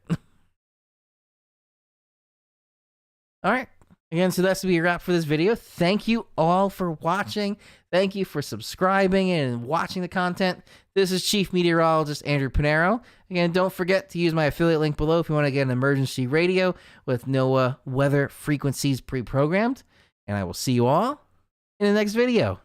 All right. Again, so that's to be a wrap for this video. Thank you all for watching. Thank you for subscribing and watching the content. This is Chief Meteorologist Andrew Pinero. Again, don't forget to use my affiliate link below if you want to get an emergency radio with NOAA weather frequencies pre-programmed. And I will see you all in the next video.